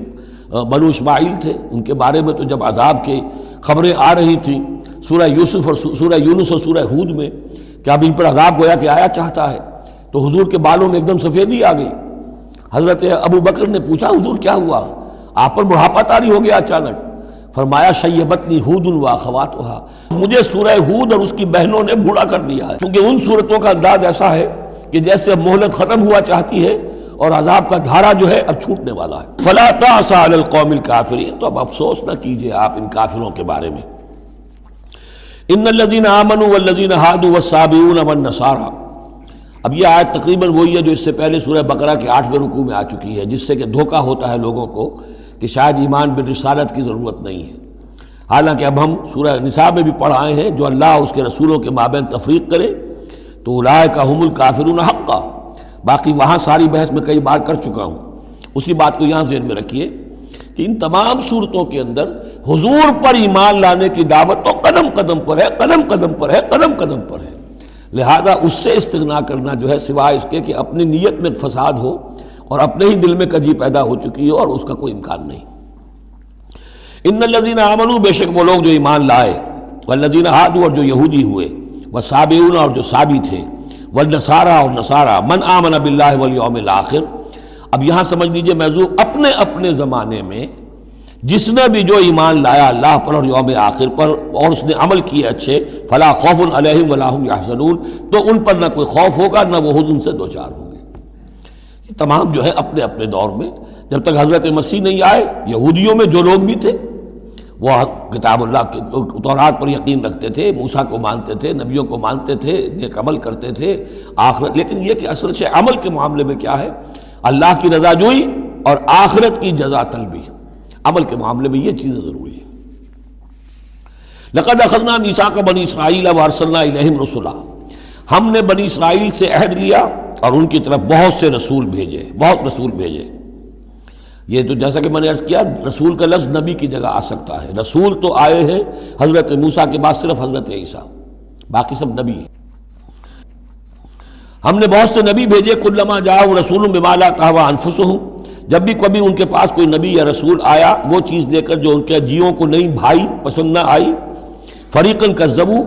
بنو اسماعیل تھے، ان کے بارے میں تو جب عذاب کی خبریں آ رہی تھیں سورہ یوسف اور سورہ یونس اور سورہ ہود میں کہ اب ان پر عذاب گویا کہ آیا چاہتا ہے، تو حضور کے بالوں میں ایک دم سفیدی آ گئی۔ حضرت ابو بکر نے پوچھا حضور کیا ہوا، آپ پر بڑھاپا طاری ہو گیا اچانک؟ فرمایا شیبتنی ہود واخواتھا، مجھے سورہ ہود اور اس کی بہنوں نے بوڑھا کر دیا ہے، کیونکہ ان صورتوں کا انداز ایسا ہے کہ جیسے اب مہلت ختم ہوا چاہتی ہے اور عذاب کا دھارا جو ہے اب چھوٹنے والا ہے۔ فلا تأس علی القوم الکافرین، تو اب افسوس نہ کیجئے آپ ان کافروں کے بارے میں۔ ان الذین آمنوا والذین ہادوا والصابئون والنصارى، اب یہ آیت تقریباً وہی ہے جو اس سے پہلے سورہ بقرہ کے 8ویں رکوع میں آ چکی ہے، جس سے کہ دھوکہ ہوتا ہے لوگوں کو کہ شاید ایمان بالرسالت کی ضرورت نہیں ہے، حالانکہ اب ہم سورہ نساء میں بھی پڑھ آئے ہیں جو اللہ اس کے رسولوں کے مابین تفریق کرے تو اولئک هم الکافرون حقا، باقی وہاں ساری بحث میں کئی بار کر چکا ہوں، اسی بات کو یہاں ذہن میں رکھیے کہ ان تمام صورتوں کے اندر حضور پر ایمان لانے کی دعوت تو قدم قدم پر ہے، قدم قدم پر ہے، قدم قدم پر ہے، لہذا اس سے استغنا کرنا جو ہے سوائے اس کے کہ اپنی نیت میں فساد ہو اور اپنے ہی دل میں کجی پیدا ہو چکی ہو، اور اس کا کوئی امکان نہیں۔ ان الذین آمنوا، بے شک وہ لوگ جو ایمان لائے، والذین ہادوا، اور جو یہودی ہوئے، والصابئون، اور جو صابی تھے، والنصارى، اور نصارى، من آمن باللہ والیوم الآخر، اب یہاں سمجھ لیجئے موضوع اپنے اپنے زمانے میں جس نے بھی جو ایمان لایا اللہ پر اور یوم آخر پر اور اس نے عمل کیے اچھے، فلا خوف علیہم ولا هم یحزنون، تو ان پر نہ کوئی خوف ہوگا نہ وہ حزن سے دوچار ہوں گے۔ یہ تمام جو ہے اپنے اپنے دور میں، جب تک حضرت مسیح نہیں آئے، یہودیوں میں جو لوگ بھی تھے وہ کتاب اللہ کے تورات پر یقین رکھتے تھے، موسیٰ کو مانتے تھے، نبیوں کو مانتے تھے، نیک عمل کرتے تھے، آخرت، لیکن یہ کہ اصل سے عمل کے معاملے میں کیا ہے، اللہ کی رضا جوئی اور آخرت کی جزا طلبی، عمل کے معاملے میں یہ چیزیں ضروری ہیں۔ لقد اخذنا میثاق بنی اسرائیل وارسلنا الیہم رسلا، ہم نے بنی اسرائیل سے عہد لیا اور ان کی طرف بہت سے رسول بھیجے، بہت رسول بھیجے۔ یہ تو جیسا کہ میں نے عرض کیا، رسول کا لفظ نبی کی جگہ آ سکتا ہے، رسول تو آئے ہیں حضرت موسیٰ کے بعد صرف حضرت عیسیٰ، باقی سب نبی ہیں۔ ہم نے بہت سے نبی بھیجے، کلما جاء رسول بما لا تهوى انفسهم، جب بھی کبھی ان کے پاس کوئی نبی یا رسول آیا وہ چیز لے کر جو ان کے جیوں کو نہیں بھائی، پسند نہ آئی، فریقاً کذبوا،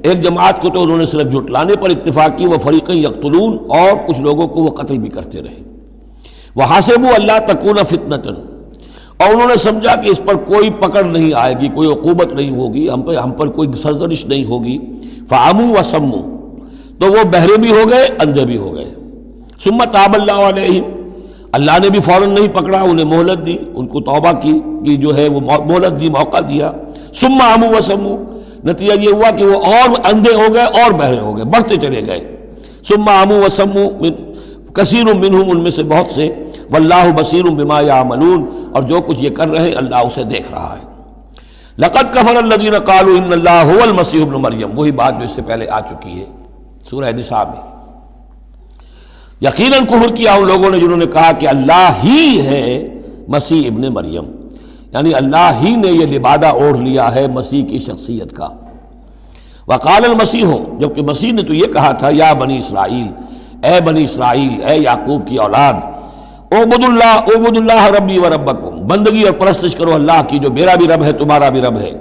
ایک جماعت کو تو انہوں نے صرف جھٹلانے پر اکتفا کی، وہ فریقاً یقتلون، اور کچھ لوگوں کو وہ قتل بھی کرتے رہے۔ وحسبوا اللہ تکون فتنۃ، اور انہوں نے سمجھا کہ اس پر کوئی پکڑ نہیں آئے گی، کوئی عقوبت نہیں ہوگی، ہم پر کوئی سرزنش نہیں ہوگی، فعموا وصموا، تو وہ بہرے بھی ہو گئے، اندھے بھی ہو گئے۔ ثم تاب اللہ علیہم، اللہ نے بھی فوراً نہیں پکڑا، انہیں مہلت دی، ان کو توبہ کی جو ہے وہ مہلت دی، موقع دیا۔ ثم عموا وصموا، نتیجہ یہ ہوا کہ وہ اور اندھے ہو گئے اور بہرے ہو گئے، بڑھتے چلے گئے۔ ثم عموا وصموا کثیر منہم، ان میں سے بہت سے، واللہ بصیر بما یعملون، اور جو کچھ یہ کر رہے ہیں اللہ اسے دیکھ رہا ہے۔ لقد کفر الذین قالوا ان اللہ هو المسیح ابن مریم، وہی بات جو اس سے پہلے آ چکی ہے سورہ نساء میں۔ یقیناً کفر کیا ان لوگوں نے جنہوں نے کہا کہ اللہ ہی ہے مسیح ابن مریم، یعنی اللہ ہی نے یہ لبادہ اوڑھ لیا ہے مسیح کی شخصیت کا۔ وقال المسیح، جبکہ مسیح نے تو یہ کہا تھا یا بنی اسرائیل، اے بنی اسرائیل، اے یعقوب کی اولاد، اعبدوا اللہ ربی و ربکم، بندگی اور پرستش کرو اللہ کی جو میرا بھی رب ہے تمہارا بھی رب ہے۔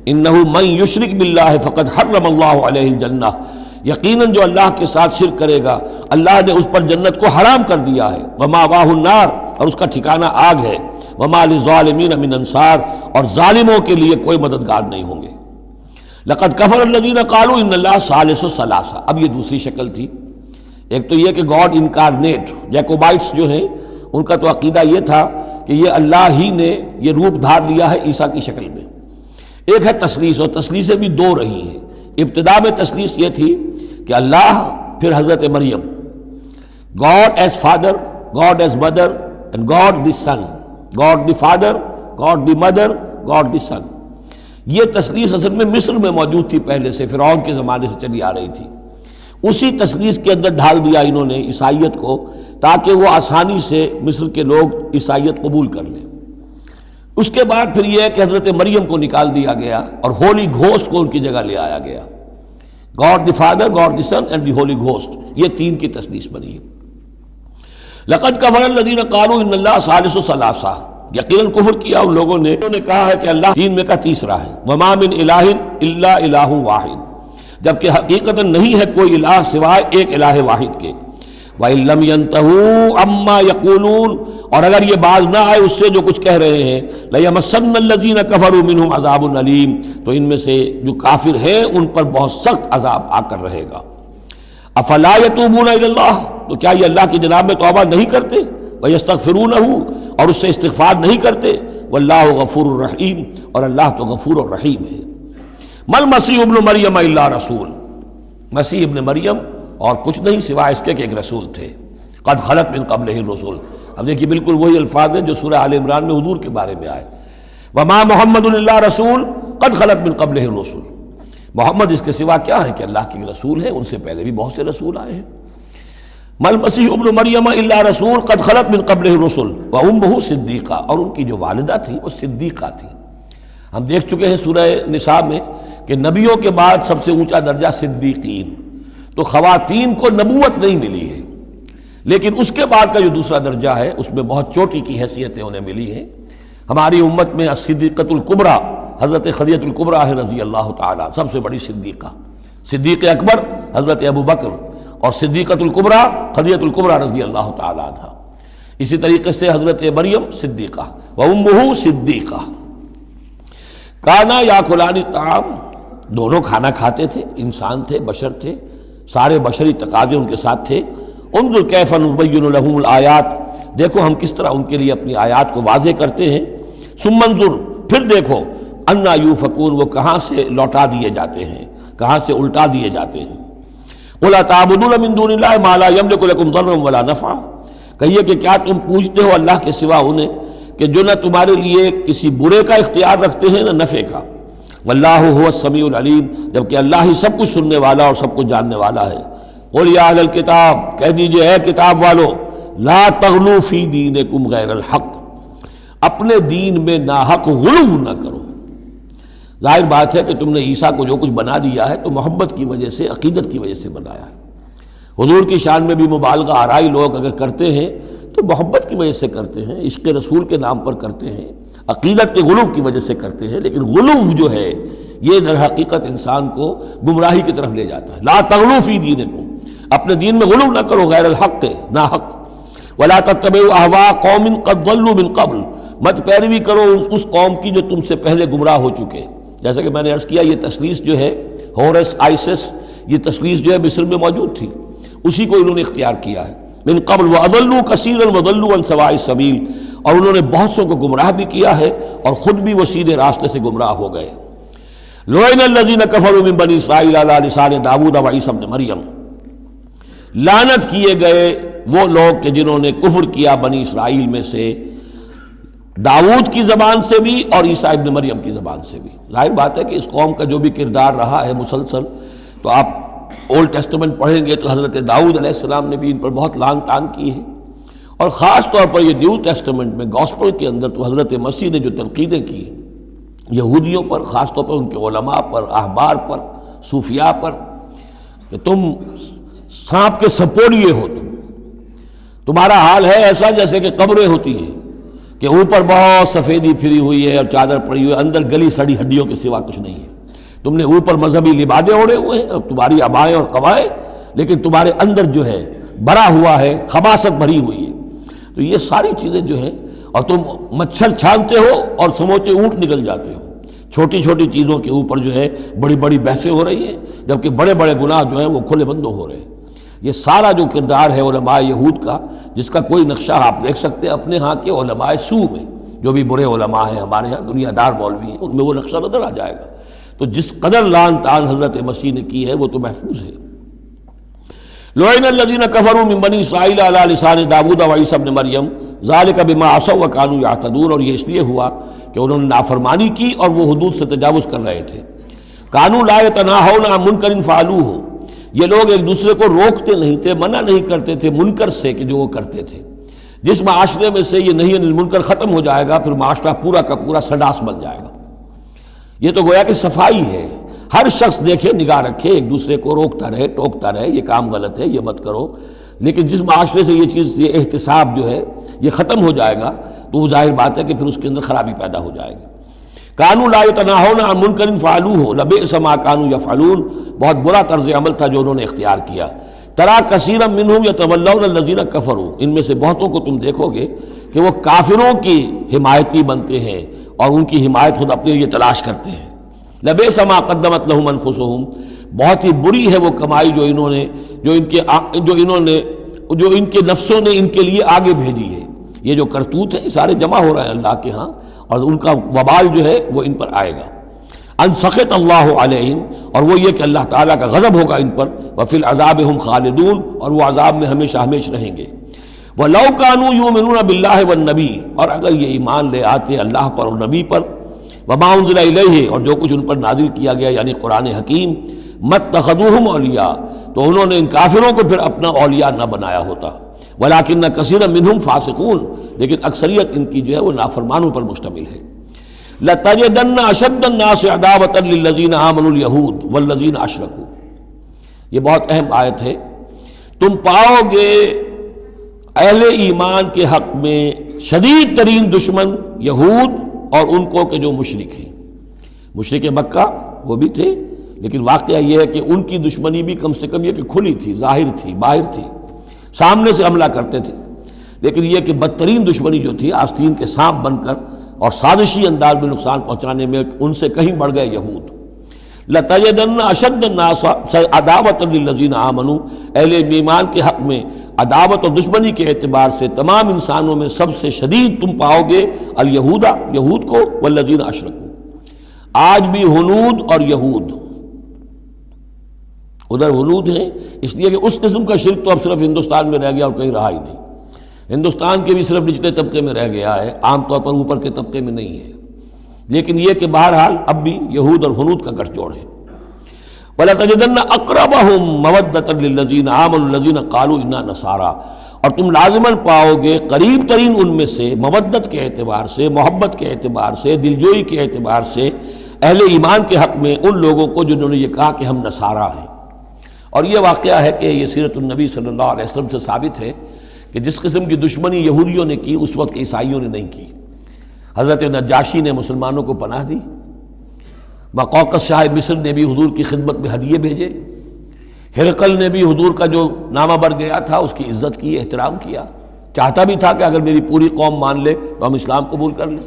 انہ من یشرک باللہ فقد حرم اللہ علیہ الجنہ، یقیناً جو اللہ کے ساتھ شرک کرے گا اللہ نے اس پر جنت کو حرام کر دیا ہے، ومأواہ النار، اور اس کا ٹھکانہ آگ ہے، وما للظالمین من انصار، اور ظالموں کے لیے کوئی مددگار نہیں ہوں گے۔ لقد کفر الذین قالوا ان اللہ ثالث ثلاثہ، اب یہ دوسری شکل تھی۔ ایک تو یہ کہ گاڈ انکارنیٹ، جیکوبائٹس جو ہیں ان کا تو عقیدہ یہ تھا کہ یہ اللہ ہی نے یہ روپ دھار لیا ہے عیسیٰ کی شکل میں۔ ایک ہے تثلیث، اور تثلیثیں بھی دو رہی ہیں۔ ابتدا میں تثلیث یہ تھی کہ اللہ، پھر حضرت مریم، God is father, God is mother, and God the son, God the father, God the mother, God the son. یہ تثلیث اصل میں مصر میں موجود تھی پہلے سے، فرعون کے زمانے سے چلی آ رہی تھی۔ اسی تثلیث کے اندر ڈھال دیا انہوں نے عیسائیت کو، تاکہ وہ آسانی سے مصر کے لوگ عیسائیت قبول کر لیں۔ اس کے بعد پھر یہ ہے کہ حضرت مریم کو نکال دیا گیا اور ہولی گھوسٹ کو ان کی جگہ لے آیا گیا۔ God the father, God the Son and the Holy Ghost, یہ تین کی تثلیث بنی ہے۔ لقد کفر الذین قالوا ان اللہ ثالث ثلاثہ، یقیناً کفر کیا ان لوگوں نے، انہوں نے کہا ہے کہ اللہ تین میں کا تیسرا ہے۔ وما من الہ الا الہ واحد، جبکہ حقیقتاً نہیں ہے کوئی الہ سوائے ایک الہ واحد کے۔ وَإِن لَّمْ يَنْتَهُوا عَمَّا يَقُولُونَ، اور اگر یہ باز نہ آئے اس سے جو کچھ کہہ رہے ہیں، لَيَمَسَّنَّ الَّذِينَ كَفَرُوا مِنْهُمْ عَذَابٌ أَلِيمٌ، تو ان میں سے جو کافر ہیں ان پر بہت سخت عذاب آ کر رہے گا۔ أَفَلَا يَتُوبُونَ إِلَى اللَّهِ، تو کیا یہ اللہ کی جناب میں توبہ نہیں کرتے؟ وَيَسْتَغْفِرُونَهُ، اور اس سے استغفار نہیں کرتے؟ وَاللَّهُ غَفُورٌ رَحِيمٌ، اور اللہ تو غفور اور رحیم ہے۔ مَا الْمَسِيحُ ابْنُ مَرْيَمَ إِلَّا رَسُولٌ، مسیح ابن مریم اور کچھ نہیں سوائے اس کے کہ ایک رسول تھے۔ قد خلت من قبلہ الرسل، اب دیکھیے بالکل وہی الفاظ ہیں جو سورہ آل عمران میں حضور کے بارے میں آئے، وما محمد الا رسول قد خلت من قبلہ الرسل، محمد اس کے سوا کیا ہے کہ اللہ کے رسول ہیں، ان سے پہلے بھی بہت سے رسول آئے ہیں۔ ما المسیح ابن مریم الا رسول قد خلت من قبلہ الرسل وامہ صدیقہ، اور ان کی جو والدہ تھی وہ صدیقہ تھی۔ ہم دیکھ چکے ہیں سورہ نساء میں کہ نبیوں کے بعد سب سے اونچا درجہ صدیقین، تو خواتین کو نبوت نہیں ملی ہے، لیکن اس کے بعد کا جو دوسرا درجہ ہے اس میں بہت چوٹی کی حیثیتیں انہیں ملی ہیں۔ ہماری امت میں الصدیقۃ الکبریٰ حضرت خدیجہ الکبریٰ ہے رضی اللہ تعالیٰ، سب سے بڑی صدیقہ، صدیق اکبر حضرت ابو بکر، اور صدیقۃ الکبریٰ خدیجہ الکبریٰ رضی اللہ تعالیٰ عنہ۔ اسی طریقے سے حضرت مریم صدیقہ وامہ صدیقہ۔ کانا یاکلان الطعام، دونوں کھانا کھاتے تھے، انسان تھے، بشر تھے، سارے بشری تقاضے ان کے ساتھ تھے۔ انظر کیف نبین لہم الآیات، دیکھو ہم کس طرح ان کے لیے اپنی آیات کو واضح کرتے ہیں۔ ثم انظر، پھر دیکھو، انا یوفکون، وہ کہاں سے لوٹا دیے جاتے ہیں، کہاں سے الٹا دیے جاتے ہیں۔ قل اتعبدون من دون اللہ ما لا یملک لکم ضرا ولا نفعا، کہیے کہ کیا تم پوجتے ہو اللہ کے سوا انہیں کہ جو نہ تمہارے لیے کسی برے کا اختیار رکھتے ہیں نہ نفع کا۔ واللہ هو السمیع العلیم، جبکہ اللہ ہی سب کچھ سننے والا اور سب کچھ جاننے والا ہے۔ قل یا اہل الکتاب، کہہ دیجئے اے کتاب والو، لا تغلوا فی دینکم غیر الحق، اپنے دین میں ناحق غلو نہ کرو۔ ظاہر بات ہے کہ تم نے عیسیٰ کو جو کچھ بنا دیا ہے تو محبت کی وجہ سے، عقیدت کی وجہ سے بنایا ہے۔ حضور کی شان میں بھی مبالغہ آرائی لوگ اگر کرتے ہیں تو محبت کی وجہ سے کرتے ہیں، عشق رسول کے نام پر کرتے ہیں، عقیدت کے غلو کی وجہ سے کرتے ہیں، لیکن غلو جو ہے یہ در حقیقت انسان کو گمراہی کی طرف لے جاتا ہے۔ لا تغلو فی دینکم، اپنے دین میں غلو نہ کرو غیر الحق ناحق، ولا تتبعوا اہواء قوم قد ضلوا من قبل، مت پیروی کرو اس قوم کی جو تم سے پہلے گمراہ ہو چکے۔ جیسا کہ میں نے عرض کیا، یہ تثلیث جو ہے ہورس آئسس، یہ تثلیث جو ہے مصر میں موجود تھی، اسی کو انہوں نے اختیار کیا ہے۔ من قبل وَأَضَلُّوا كَثِيرًا وَضَلُّوا عَنْ سَوَاءِ السَّبِيلِ، اور انہوں نے بہت سو کو گمراہ بھی کیا ہے اور خود بھی وہ سیدھے راستے سے گمراہ ہو گئے۔ لُعِنَ الَّذِينَ كَفَرُوا مِن بَنِي إِسْرَائِيلَ عَلَىٰ لِسَانِ داؤد وعیسیٰ ابن مریم، لعنت کیے گئے وہ لوگ کہ جنہوں نے کفر کیا بنی اسرائیل میں سے داؤد کی زبان سے بھی اور عیسیٰ ابن مریم کی زبان سے بھی۔ ظاہر بات ہے کہ اس قوم کا جو بھی کردار رہا ہے مسلسل، تو آپ اولڈ ٹیسٹمنٹ پڑھیں گے تو حضرت داؤد علیہ السلام نے بھی ان پر بہت لعن طعن کی ہے، اور خاص طور پر یہ نیو ٹیسٹمنٹ میں گاسپل کے اندر تو حضرت مسیح نے جو تنقیدیں کی یہودیوں پر، خاص طور پر ان کے علماء پر، احبار پر، صوفیاء پر، کہ تم سانپ کے سپوڑیے ہو، تمہارا حال ہے ایسا جیسے کہ قبریں ہوتی ہیں کہ اوپر بہت سفیدی پھری ہوئی ہے اور چادر پڑی ہوئی ہے، اندر گلی سڑی ہڈیوں کے سوا کچھ نہیں ہے۔ تم نے اوپر مذہبی لبادے اوڑے ہوئے ہیں، اب تمہاری ابائیں اور قوائیں، لیکن تمہارے اندر جو ہے بھرا ہوا ہے، خباثت بھری ہوئی ہے۔ تو یہ ساری چیزیں جو ہیں، اور تم مچھر چھانتے ہو اور سموچے اونٹ نکل جاتے ہو، چھوٹی چھوٹی چیزوں کے اوپر جو ہے بڑی بڑی بحثیں ہو رہی ہیں، جبکہ بڑے بڑے گناہ جو ہیں وہ کھلے بندوں ہو رہے ہیں۔ یہ سارا جو کردار ہے علماء یہود کا، جس کا کوئی نقشہ آپ دیکھ سکتے ہیں اپنے ہاں کے علماء سو میں، جو بھی برے علماء ہیں ہمارے ہاں دنیا دار مولوی ہیں، ان میں وہ نقشہ نظر آ جائے گا۔ تو جس قدر لعن طعن حضرت مسیح نے کی ہے وہ تو محفوظ ہے۔ لعن الذین کفروا من بنی اسرائیل علی لسان داؤد وعیسیٰ ابن مریم ذلک بما عصوا وکانوا یعتدون، اور یہ اس لیے ہوا کہ انہوں نے نافرمانی کی اور وہ حدود سے تجاوز کر رہے تھے۔ کانوا لا یتناہون عن منکر فعلوہ، یہ لوگ ایک دوسرے کو روکتے نہیں تھے، منع نہیں کرتے تھے منکر سے کہ جو وہ کرتے تھے۔ جس معاشرے میں سے یہ نہیں عن المنکر ختم ہو جائے گا، پھر معاشرہ پورا کا پورا سڈاس بن جائے گا۔ یہ تو گویا کہ صفائی ہے، ہر شخص دیکھے، نگاہ رکھے، ایک دوسرے کو روکتا رہے، ٹوکتا رہے، یہ کام غلط ہے، یہ مت کرو۔ لیکن جس معاشرے سے یہ چیز، یہ احتساب جو ہے یہ ختم ہو جائے گا، تو وہ ظاہر بات ہے کہ پھر اس کے اندر خرابی پیدا ہو جائے گی۔ کانوا لا یتناہون عن منکر فعلوہ لبئس ما کانوا یفعلون، بہت برا طرز عمل تھا جو انہوں نے اختیار کیا۔ ترا کثیرا منہم یتولون الذین کفروا، ان میں سے بہتوں کو تم دیکھو گے کہ وہ کافروں کی حمایتی بنتے ہیں اور ان کی حمایت خود اپنے لیے تلاش کرتے ہیں۔ لبئس ما قدمت لہم انفسہم، بہت ہی بری ہے وہ کمائی جو ان کے نفسوں نے ان کے لیے آگے بھیجی ہے۔ یہ جو کرتوت ہے یہ سارے جمع ہو رہے ہیں اللہ کے ہاں، اور ان کا وبال جو ہے وہ ان پر آئے گا۔ ان سخط اللہ علیہم، اور وہ یہ کہ اللہ تعالیٰ کا غضب ہوگا ان پر، وفی العذاب ہم خالدون، اور وہ عذاب میں ہمیشہ ہمیشہ رہیں گے۔ وَلَوْ كَانُوا يُؤْمِنُونَ بِاللَّهِ وَالنَّبِيِّ، اور اگر یہ ایمان لے آتے اللہ پر اور نبی پر، وَمَا أُنزِلَ إِلَيْهِ، اور جو کچھ ان پر نازل کیا گیا یعنی قرآن حکیم، مَتَّخَذُوهُمْ أَوْلِيَاءَ، تو انہوں نے ان کافروں کو پھر اپنا اولیاء نہ بنایا ہوتا۔ وَلَكِنَّ كَثِيرًا مِّنْهُمْ فَاسِقُونَ، لیکن اکثریت ان کی جو ہے وہ نافرمانوں پر مشتمل ہے۔ لَتَجِدَنَّ أَشَدَّ النَّاسِ عَدَاوَةً لِلَّذِينَ آمَنُوا الْيَهُودَ وَالَّذِينَ أَشْرَكُوا، یہ بہت اہم آیت ہے۔ تم پاؤ گے اہل ایمان کے حق میں شدید ترین دشمن یہود اور ان کو کہ جو مشرک ہیں۔ مشرک مکہ وہ بھی تھے، لیکن واقعہ یہ ہے کہ ان کی دشمنی بھی کم سے کم یہ کہ کھلی تھی، ظاہر تھی، باہر تھی، سامنے سے حملہ کرتے تھے، لیکن یہ کہ بدترین دشمنی جو تھی آستین کے سانپ بن کر اور سازشی انداز میں نقصان پہنچانے میں ان سے کہیں بڑھ گئے یہود۔ لَتَجِدَنَّ أَشَدَّ النَّاسِ عَدَاوَةً لِلَّذِينَ آمَنُوا، اہل ایمان کے حق میں عداوت اور دشمنی کے اعتبار سے تمام انسانوں میں سب سے شدید تم پاؤ گے الیہود، یہود کو، والذین اشرکوا۔ آج بھی ہنود اور یہود، ادھر ہنود ہیں اس لیے کہ اس قسم کا شرک تو اب صرف ہندوستان میں رہ گیا اور کہیں رہا ہی نہیں۔ ہندوستان کے بھی صرف نچلے طبقے میں رہ گیا ہے، عام طور پر اوپر کے طبقے میں نہیں ہے، لیکن یہ کہ بہرحال اب بھی یہود اور ہنود کا گٹھ جوڑ ہے۔ وَلَتَجِدَنَّ أَقْرَبَهُمْ مَوَدَّةً لِلَّذِينَ آمَنُوا الَّذِينَ قَالُوا إِنَّا نَصَارَىٰ، اور تم لازماً پاؤ گے قریب ترین ان میں سے، مودت کے اعتبار سے، محبت کے اعتبار سے، دلجوئی کے اعتبار سے، اہل ایمان کے حق میں ان لوگوں کو جنہوں نے یہ کہا کہ ہم نصارہ ہیں۔ اور یہ واقعہ ہے کہ یہ سیرت النبی صلی اللہ علیہ وسلم سے ثابت ہے کہ جس قسم کی دشمنی یہودیوں نے کی اس وقت عیسائیوں نے نہیں کی۔ حضرت نجاشی نے مسلمانوں کو پناہ دی، مقوقس شاہ مصر نے بھی حضور کی خدمت میں ہدیے بھیجے، ہرقل نے بھی حضور کا جو نامہ بر گیا تھا اس کی عزت کی، احترام کیا، چاہتا بھی تھا کہ اگر میری پوری قوم مان لے تو ہم اسلام قبول کر لیں۔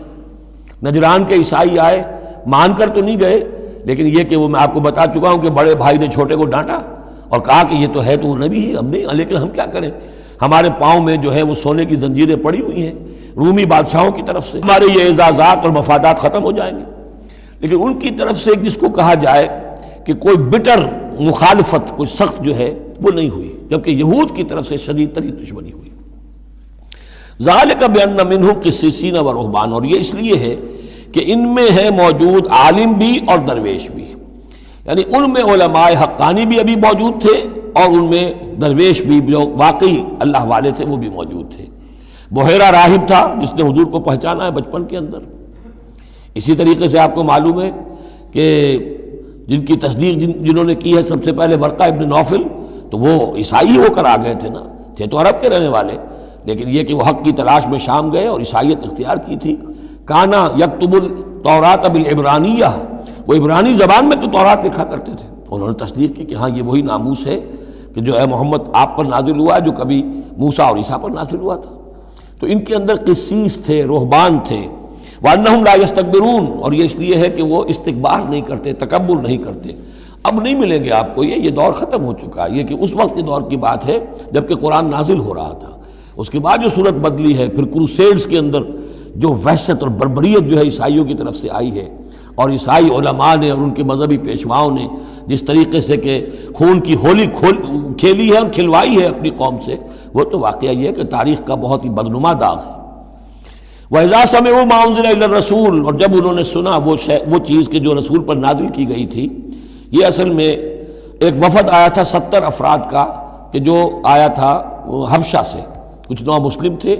نجران کے عیسائی آئے، مان کر تو نہیں گئے، لیکن یہ کہ وہ میں آپ کو بتا چکا ہوں کہ بڑے بھائی نے چھوٹے کو ڈانٹا اور کہا کہ یہ تو ہے تو نبی ہی، ہم نہیں، لیکن ہم کیا کریں، ہمارے پاؤں میں جو ہے وہ سونے کی زنجیریں پڑی ہوئی ہیں رومی بادشاہوں کی طرف سے، ہمارے یہ اعزازات اور مفادات ختم ہو جائیں گے۔ لیکن ان کی طرف سے جس کو کہا جائے کہ کوئی بٹر مخالفت، کوئی سخت جو ہے وہ نہیں ہوئی، جبکہ یہود کی طرف سے شدید ترین دشمنی ہوئی۔ ذالک بان منہم قسیسین و رہبان، اور یہ اس لیے ہے کہ ان میں ہے موجود عالم بھی اور درویش بھی، یعنی ان میں علماء حقانی بھی ابھی موجود تھے اور ان میں درویش بھی جو واقعی اللہ والے تھے وہ بھی موجود تھے۔ بحیرہ راہب تھا جس نے حضور کو پہچانا ہے بچپن کے اندر۔ اسی طریقے سے آپ کو معلوم ہے کہ جن کی تصدیق جنہوں نے کی ہے سب سے پہلے ورقہ ابن نوفل، تو وہ عیسائی ہو کر آ گئے تھے نا، تھے تو عرب کے رہنے والے، لیکن یہ کہ وہ حق کی تلاش میں شام گئے اور عیسائیت اختیار کی تھی۔ کانا یکتب التوراۃ بالعبرانیہ، وہ عبرانی زبان میں تو تورات لکھا کرتے تھے، انہوں نے تصدیق کی کہ ہاں یہ وہی ناموس ہے کہ جو ہے محمد آپ پر نازل ہوا ہے، جو کبھی موسیٰ اور عیسیٰ پر نازل ہوا تھا۔ تو ان کے اندر قسیس تھے، رہبان تھے، وَأَنَّهُمْ لَا يَسْتَكْبِرُونَ، اور یہ اس لیے ہے کہ وہ استکبار نہیں کرتے، تکبر نہیں کرتے۔ اب نہیں ملیں گے آپ کو یہ دور ختم ہو چکا ہے، یہ کہ اس وقت کے دور کی بات ہے جبکہ قرآن نازل ہو رہا تھا۔ اس کے بعد جو صورت بدلی ہے، پھر کروسیڈز کے اندر جو وحشت اور بربریت جو ہے عیسائیوں کی طرف سے آئی ہے، اور عیسائی علماء نے اور ان کے مذہبی پیشواؤں نے جس طریقے سے کہ خون کی ہولی کھیلی ہے اور کھلوائی ہے اپنی قوم سے، وہ تو واقعہ یہ ہے کہ تاریخ کا بہت ہی بدنما داغ ہے۔ وَإِذَا سَمِعُوا مَا أُنزِلَ إِلَى الرَّسُولِ، اور جب انہوں نے سنا وہ چیز کہ جو رسول پر نازل کی گئی تھی۔ یہ اصل میں ایک وفد آیا تھا 70 افراد کا، کہ جو آیا تھا حبشہ سے، کچھ نو مسلم تھے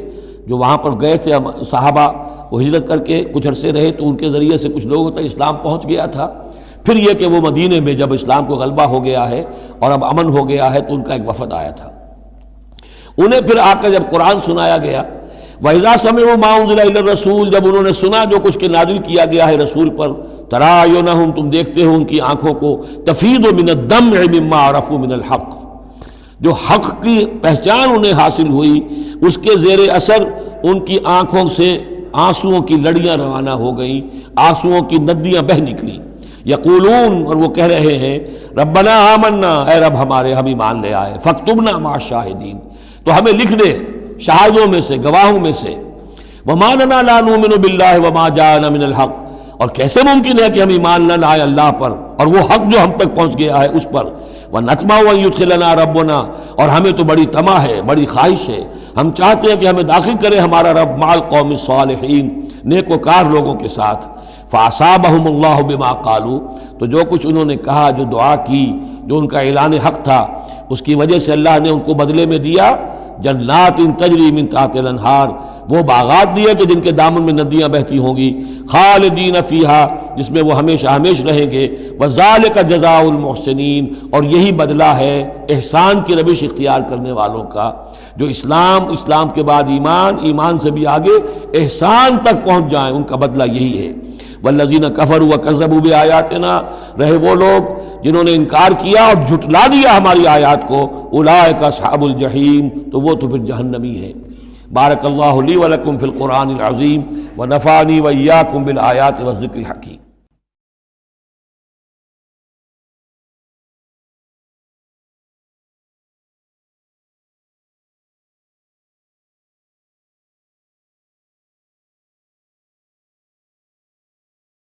جو وہاں پر گئے تھے، صحابہ وہ ہجرت کر کے کچھ عرصے رہے تو ان کے ذریعے سے کچھ لوگوں تک اسلام پہنچ گیا تھا۔ پھر یہ کہ وہ مدینے میں جب اسلام کو غلبہ ہو گیا ہے اور اب امن ہو گیا ہے تو ان کا ایک وفد آیا تھا۔ انہیں پھر آ کر جب قرآن سنایا گیا، وَإِذَا سَمِعُوا مَا أُنزِلَ إِلَى الرَّسُولِ، جب انہوں نے سنا جو کچھ کہ نازل کیا گیا ہے رسول پر، تَرَىٰ أَعْيُنَهُمْ، تم دیکھتے ہو ان کی آنکھوں کو، تَفِيضُ مِنَ الدَّمْعِ مِمَّا عَرَفُوا مِنَ الْحَقِّ، جو حق کی پہچان انہیں حاصل ہوئی اس کے زیر اثر ان کی آنکھوں سے آنسوؤں کی لڑیاں روانہ ہو گئیں، آنسوؤں کی ندیاں بہہ نکلیں۔ یقولون، اور وہ کہہ رہے ہیں، ربنا آمنا، اے رب ہمارے ہم ایمان لے آئے، فاکتبنا مع الشاہدین، تو ہمیں لکھ دے شاہدوں میں سے، گواہوں میں سے۔ وما لنا لا نؤمن باللہ وما جاءنا من الحق، اور کیسے ممکن ہے کہ ہم ایمان نہ لائیں اللہ پر اور وہ حق جو ہم تک پہنچ گیا ہے اس پر۔ وَنَطْمَعُ أَن يُدْخِلَنَا رَبُّنَا، اور ہمیں تو بڑی طمع ہے، بڑی خواہش ہے، ہم چاہتے ہیں کہ ہمیں داخل کرے ہمارا رب مع القوم الصالحین، نیک وکار لوگوں کے ساتھ۔ فَأَصَابَهُمُ اللَّهُ بِمَا قَالُوا، تو جو کچھ انہوں نے کہا، جو دعا کی، جو ان کا اعلان حق تھا، اس کی وجہ سے اللہ نے ان کو بدلے میں دیا جنات تجری من تحت الانہار، وہ باغات دیے کہ جن کے دامن میں ندیاں بہتی ہوں گی، خالدین فیہا، جس میں وہ ہمیشہ ہمیش رہیں گے، وذالک جزاء المحسنین، اور یہی بدلہ ہے احسان کی روش اختیار کرنے والوں کا، جو اسلام کے بعد ایمان سے بھی آگے احسان تک پہنچ جائیں، ان کا بدلہ یہی ہے۔ والذین کفروا وکذبوا بآیاتنا، رہے وہ لوگ جنہوں نے انکار کیا اور جھٹلا دیا ہماری آیات کو، اولئک اصحاب الجحیم، تو وہ تو پھر جہنمی ہے۔ بارک اللہ لی ولکم فی القرآن العظیم ونفعنی وإیاکم بالآیات والذکر الحکیم۔